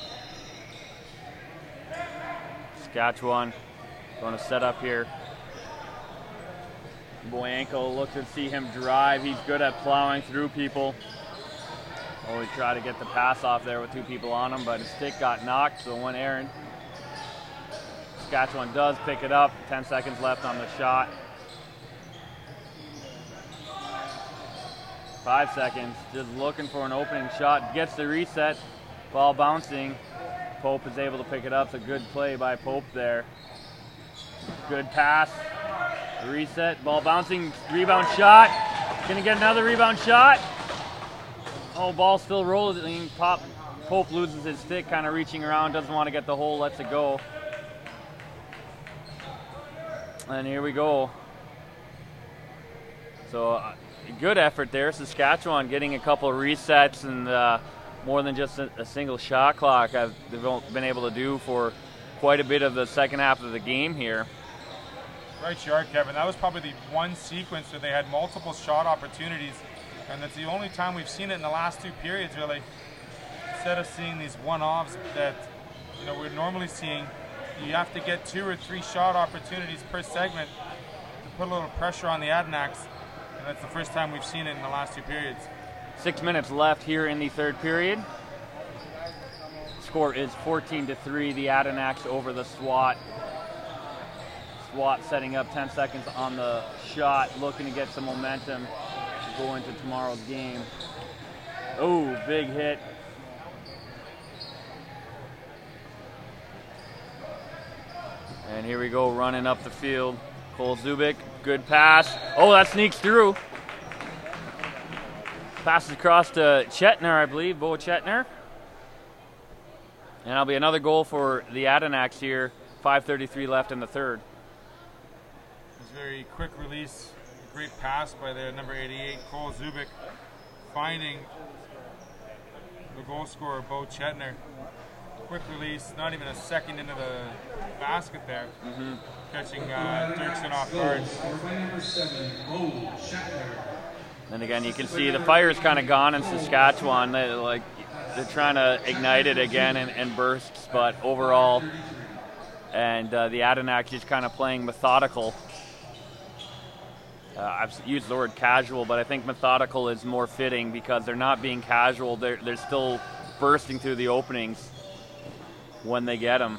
Saskatchewan going to set up here. Boyanko looks to see him drive. He's good at plowing through people. Oh, he tried to get the pass off there with two people on him, but his stick got knocked, so it went errant. Saskatchewan does pick it up. 10 seconds left on the shot. 5 seconds, just looking for an opening shot. Gets the reset, ball bouncing. Pope is able to pick it up. It's a good play by Pope there. Good pass. Reset, ball bouncing, rebound shot. Gonna get another rebound shot. Oh, ball still rolling. Pope loses his stick, kind of reaching around, doesn't want to get the hole, lets it go. And here we go. So good effort there. Saskatchewan getting a couple of resets and more than just a single shot clock they've been able to do for quite a bit of the second half of the game here. Right you are, Kevin. That was probably the one sequence where they had multiple shot opportunities, and that's the only time we've seen it in the last two periods, really. Instead of seeing these one-offs that we're normally seeing, you have to get 2 or 3 shot opportunities per segment to put a little pressure on the Adanacs. And that's the first time we've seen it in the last two periods. 6 minutes left here in the third period. Score is 14-3, the Adanacs over the SWAT. SWAT setting up 10 seconds on the shot, looking to get some momentum to go into tomorrow's game. Oh, big hit. And here we go, running up the field. Cole Zubik, good pass. Oh, that sneaks through. Passes across to Chetner, I believe, Bo Chetner. And that'll be another goal for the Adanacs here. 5:33 left in the third. It's a very quick release, great pass by the number 88, Cole Zubik, finding the goal scorer, Bo Chetner. Quick release, not even a second into the basket there. Catching Dirksen off guard. And again, you can see the fire's kind of gone in Saskatchewan. They're trying to ignite it again and bursts, but overall, and the Adanacs just kind of playing methodical. I've used the word casual, but I think methodical is more fitting because they're not being casual. They're still bursting through the openings when they get them.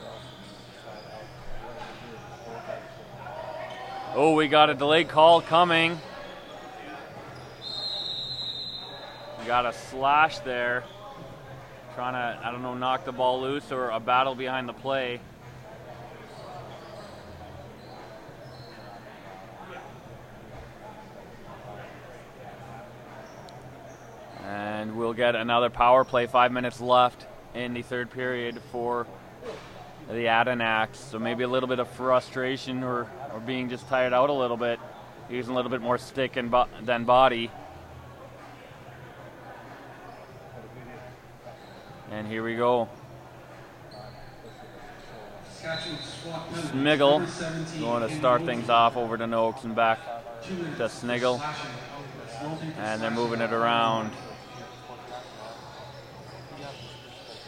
Oh, we got a delayed call coming. We got a slash there. Trying to, I don't know, knock the ball loose or a battle behind the play. get another power play, 5 minutes left in the third period for the Adenauers. So maybe a little bit of frustration or being just tired out a little bit, using a little bit more stick than body. And here we go. Smiggle going to start things off over to Noakes and back to Sniggle. And they're moving it around.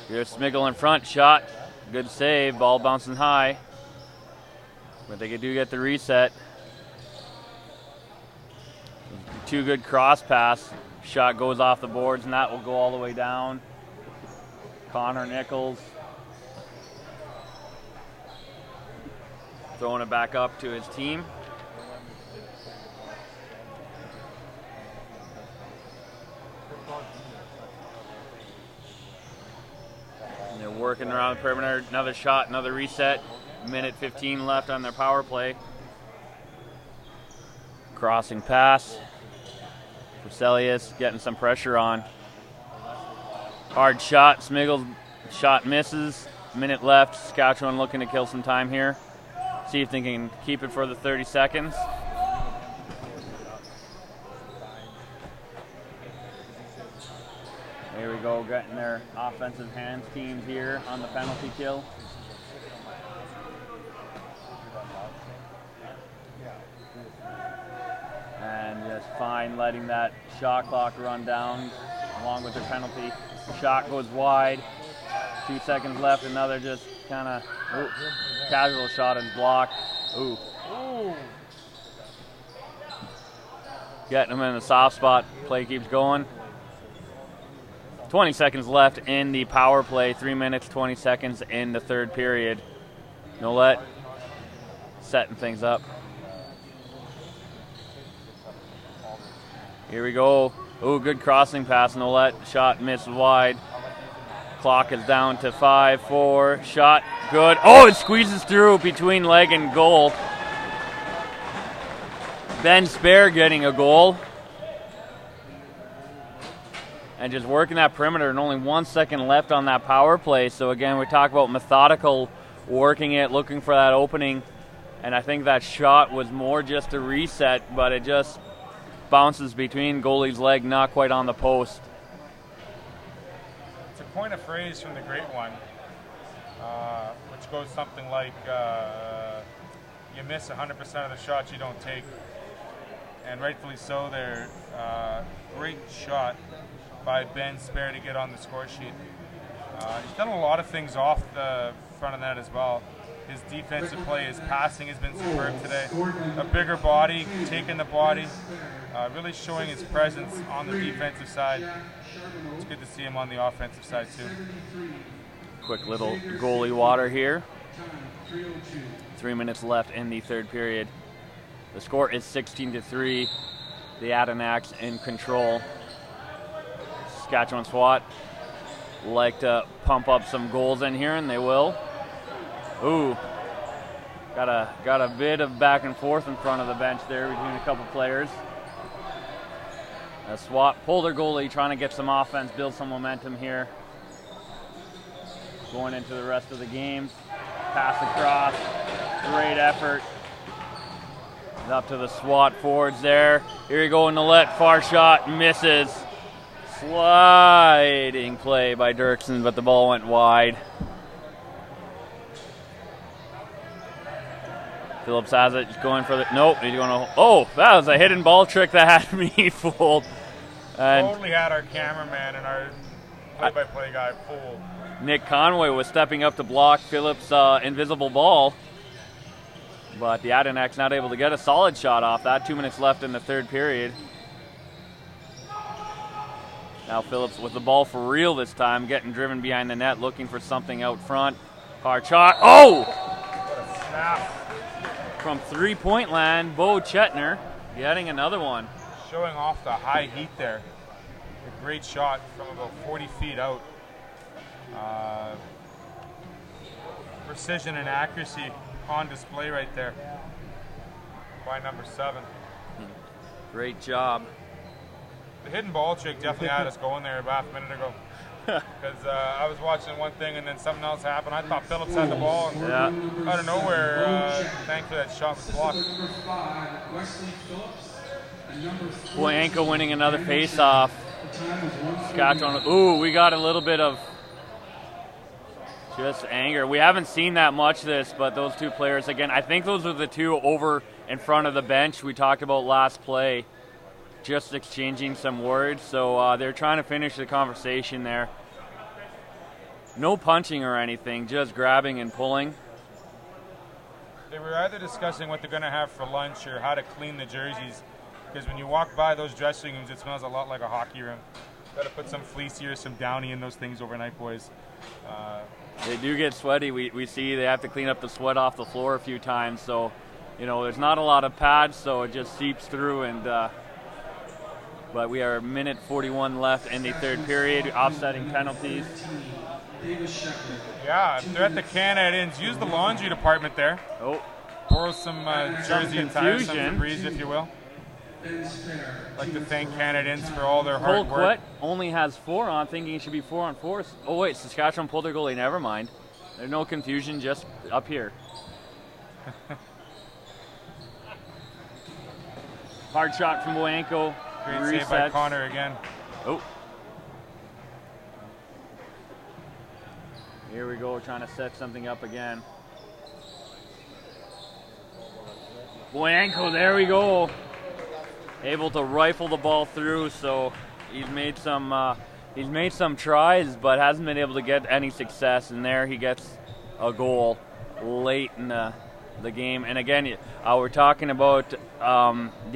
Here's Smiggle in front, shot. Good save, ball bouncing high. But they do get the reset. 2 good cross pass. Shot goes off the boards, and that will go all the way down. Connor Nichols throwing it back up to his team. And they're working around the perimeter. Another shot, another reset. Minute 15 left on their power play. Crossing pass. Porcelius getting some pressure on. Hard shot. Smiggle's shot misses. Minute left. Saskatchewan looking to kill some time here. See if they can keep it for the 30 seconds. Here we go, getting their offensive hands teams here on the penalty kill. And just fine letting that shot clock run down along with their penalty. Shot goes wide. 2 seconds left. Another just kind of casual shot is blocked. Ooh. Getting them in the soft spot. Play keeps going. 20 seconds left in the power play. 3 minutes, 20 seconds in the third period. Nolette setting things up. Here we go. Ooh, good crossing pass. Nolette shot missed wide. Clock is down to 5, 4. Shot good. Oh, it squeezes through between leg and goal. Ben Spare getting a goal. And just working that perimeter, and only 1 second left on that power play. So again, we talk about methodical, working it, looking for that opening. And I think that shot was more just a reset, but it just bounces between goalie's leg, not quite on the post. It's a point of phrase from the Great One, which goes something like, you miss 100% of the shots you don't take. And rightfully so, they're great shot by Ben Spare to get on the score sheet. He's done a lot of things off the front of that as well. His defensive play, his passing has been superb today. A bigger body, taking the body, really showing his presence on the defensive side. It's good to see him on the offensive side too. Quick little goalie water here. 3 minutes left in the third period. The score is 16-3. The Adenauers in control. Saskatchewan SWAT like to pump up some goals in here, and they will. Ooh, got a bit of back and forth in front of the bench there between a couple players. SWAT pulled their goalie, trying to get some offense, build some momentum here. Going into the rest of the game. Pass across, great effort. Up to the SWAT forwards there. Here you go, Nolette, far shot, misses. Sliding play by Dirksen, but the ball went wide. Phillips has it, just going for the, nope, he's going to, oh, that was a hidden ball trick that had me fooled. And totally had our cameraman and our play-by-play guy fooled. Nick Conway was stepping up to block Phillips' invisible ball. But the Adenauers not able to get a solid shot off that. 2 minutes left in the third period. Now Phillips with the ball for real this time, getting driven behind the net, looking for something out front. Hard shot. Oh! What a snap. From three-point land, Bo Chetner getting another one. Showing off the high heat there. A great shot from about 40 feet out. Precision and accuracy on display right there by number 7. Great job. The hidden ball trick definitely had us going there about a minute ago. Because I was watching one thing and then something else happened. I thought Phillips had the ball. And out of nowhere, thankfully that shot was blocked. Boyanko winning another face-off. Saskatchewan. Ooh, we got a little bit of just anger. We haven't seen that much this, but those two players, again, I think those are the two over in front of the bench we talked about last play, just exchanging some words. So they're trying to finish the conversation there. No punching or anything, just grabbing and pulling. They were either discussing what they're going to have for lunch or how to clean the jerseys. Because when you walk by those dressing rooms, it smells a lot like a hockey room. Got to put some fleecy or some Downy in those things overnight, boys. They do get sweaty. We see they have to clean up the sweat off the floor a few times. So, you know, there's not a lot of pads, so it just seeps through. And but we are a minute 41 left in the third period, offsetting penalties. Yeah, if they're at the Canadians, use the laundry department there. Oh. Borrow some jersey attire, some Febreze, if you will. I'd like to thank Canadians for all their hard work. Colquitt only has 4 on, thinking it should be 4 on 4. Oh, wait, Saskatchewan pulled their goalie. Never mind. There's no confusion, just up here. Hard shot from Boyanko. Great save by Connor again. Oh. Here we go, trying to set something up again. Boyanko, there we go. Able to rifle the ball through, so he's made some tries, but hasn't been able to get any success. And there he gets a goal late in the game. And again, we're talking about the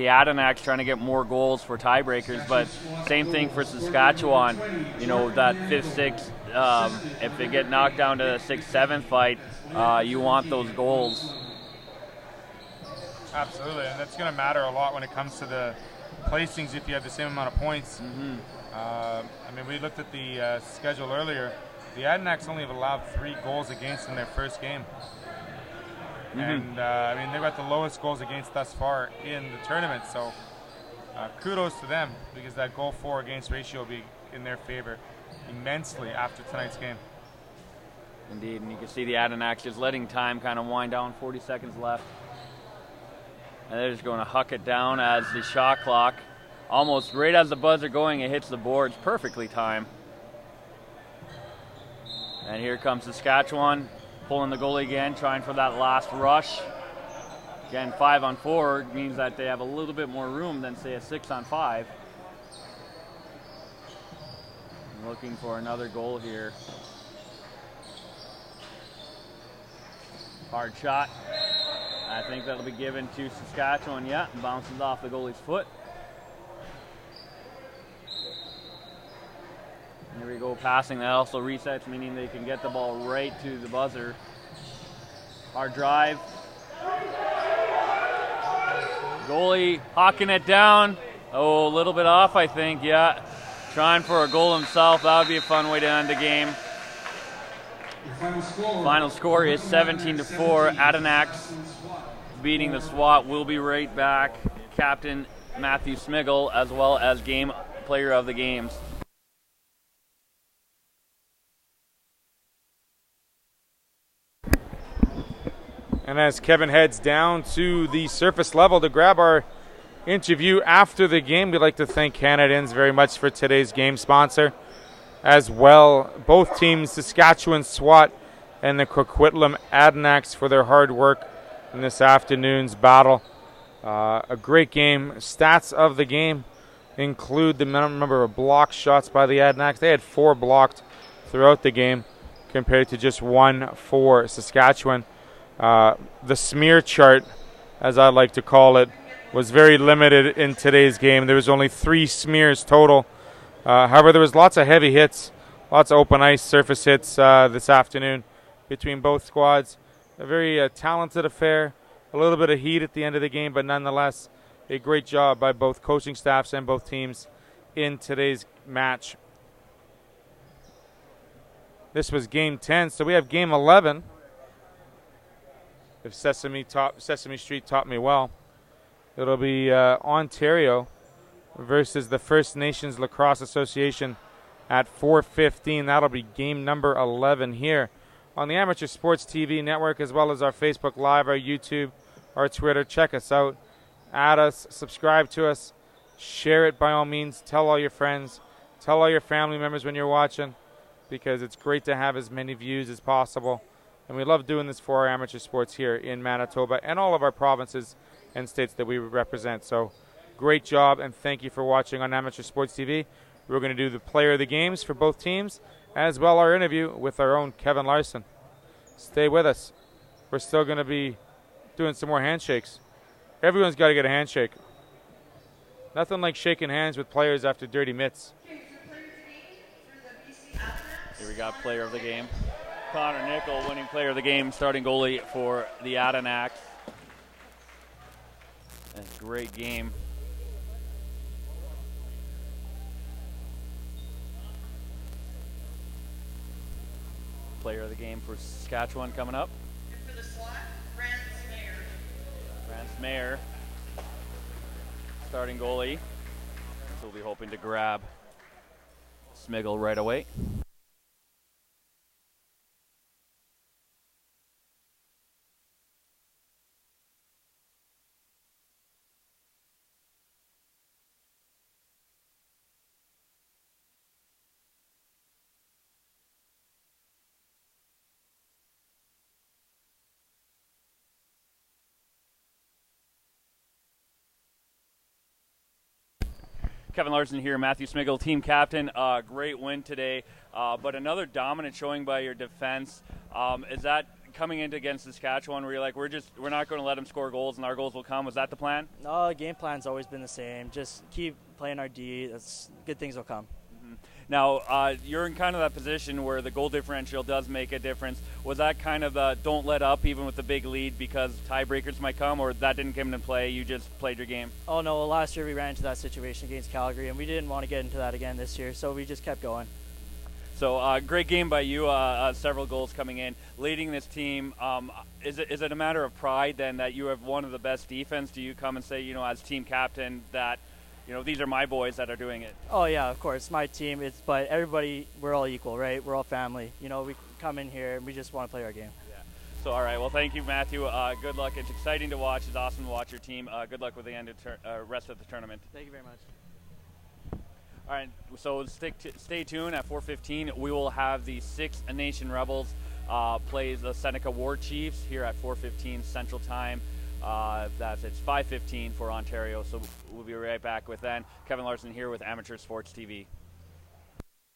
Adenauks trying to get more goals for tiebreakers, but same thing for Saskatchewan. You know, that 5th, 6th, if they get knocked down to the 6th, 7th fight, you want those goals. Absolutely, and that's going to matter a lot when it comes to the placings if you have the same amount of points. Mm-hmm. I mean, we looked at the schedule earlier. The Adenauks only have allowed 3 goals against in their first game. Mm-hmm. And, I mean, they've got the lowest goals against thus far in the tournament, so kudos to them, because that goal for against ratio will be in their favor immensely after tonight's game. Indeed, and you can see the Adenauks just letting time kind of wind down, 40 seconds left. And they're just going to huck it down as the shot clock, almost right as the buzzer going, it hits the boards, perfectly timed. And here comes Saskatchewan, pulling the goalie again, trying for that last rush. Again, 5 on 4 means that they have a little bit more room than, say, a 6 on 5. Looking for another goal here. Hard shot. I think that'll be given to Saskatchewan, yeah, bounces off the goalie's foot. Here we go, passing. That also resets, meaning they can get the ball right to the buzzer. Hard drive. Goalie hawking it down. Oh, a little bit off, I think, yeah. Trying for a goal himself. That would be a fun way to end the game. Final score is 17-4. Adenauks beating the SWAT. We'll be right back. Captain Matthew Smiggle, as well as game player of the games. And as Kevin heads down to the surface level to grab our interview after the game, we'd like to thank Canadians very much for today's game sponsor. As well, both teams, Saskatchewan SWAT and the Coquitlam Adenauks, for their hard work in this afternoon's battle. A great game. Stats of the game include the number of blocked shots by the Adenauks. They had 4 blocked throughout the game compared to just 1 for Saskatchewan. The smear chart, as I like to call it, was very limited in today's game. There was only 3 smears total. However, there was lots of heavy hits, lots of open ice surface hits this afternoon between both squads. A very talented affair, a little bit of heat at the end of the game, but nonetheless a great job by both coaching staffs and both teams in today's match. This was game 10, so we have game 11. If Sesame Street taught me well, it'll be Ontario versus the First Nations Lacrosse Association at 4:15. That'll be game number 11 here on the Amateur Sports TV network, as well as our Facebook Live, our YouTube, our Twitter. Check us out. Add us, subscribe to us, share it by all means. Tell all your friends, tell all your family members when you're watching, because it's great to have as many views as possible. And we love doing this for our amateur sports here in Manitoba and all of our provinces and states that we represent. So great job, and thank you for watching on Amateur Sports TV. We're going to do the player of the games for both teams, as well our interview with our own Kevin Larson. Stay with us. We're still going to be doing some more handshakes. Everyone's got to get a handshake. Nothing like shaking hands with players after dirty mitts. Here we got player of the game. Connor Nickel winning player of the game, starting goalie for the Adenacks. That's a great game. Player of the game for Saskatchewan coming up. And for the slot, France Mayer, starting goalie. So we'll be hoping to grab Smiggle right away. Kevin Larson here, Matthew Smiggle, team captain. Great win today, but another dominant showing by your defense. Is that coming into against Saskatchewan where you're like, we're not going to let them score goals and our goals will come? Was that the plan? No, the game plan's always been the same. Just keep playing our D. Good things will come. Now, you're in kind of that position where the goal differential does make a difference. Was that kind of the don't let up even with the big lead because tiebreakers might come, or that didn't come into play, you just played your game? Oh, no, last year we ran into that situation against Calgary, and we didn't want to get into that again this year, so we just kept going. So, great game by you, several goals coming in. Leading this team, is it a matter of pride then that you have one of the best defense? Do you come and say, as team captain that, these are my boys that are doing it? Oh, yeah, of course. My team, but everybody, we're all equal, right? We're all family. We come in here and we just want to play our game. Yeah. So, all right. Well, thank you, Matthew. Good luck. It's exciting to watch. It's awesome to watch your team. Good luck with the rest of the tournament. Thank you very much. All right. So stay tuned. At 4:15, we will have the Six Nation Rebels play the Seneca War Chiefs here at 4:15 Central Time. It's 5:15 for Ontario, so we'll be right back with then. Kevin Larson here with Amateur Sports TV.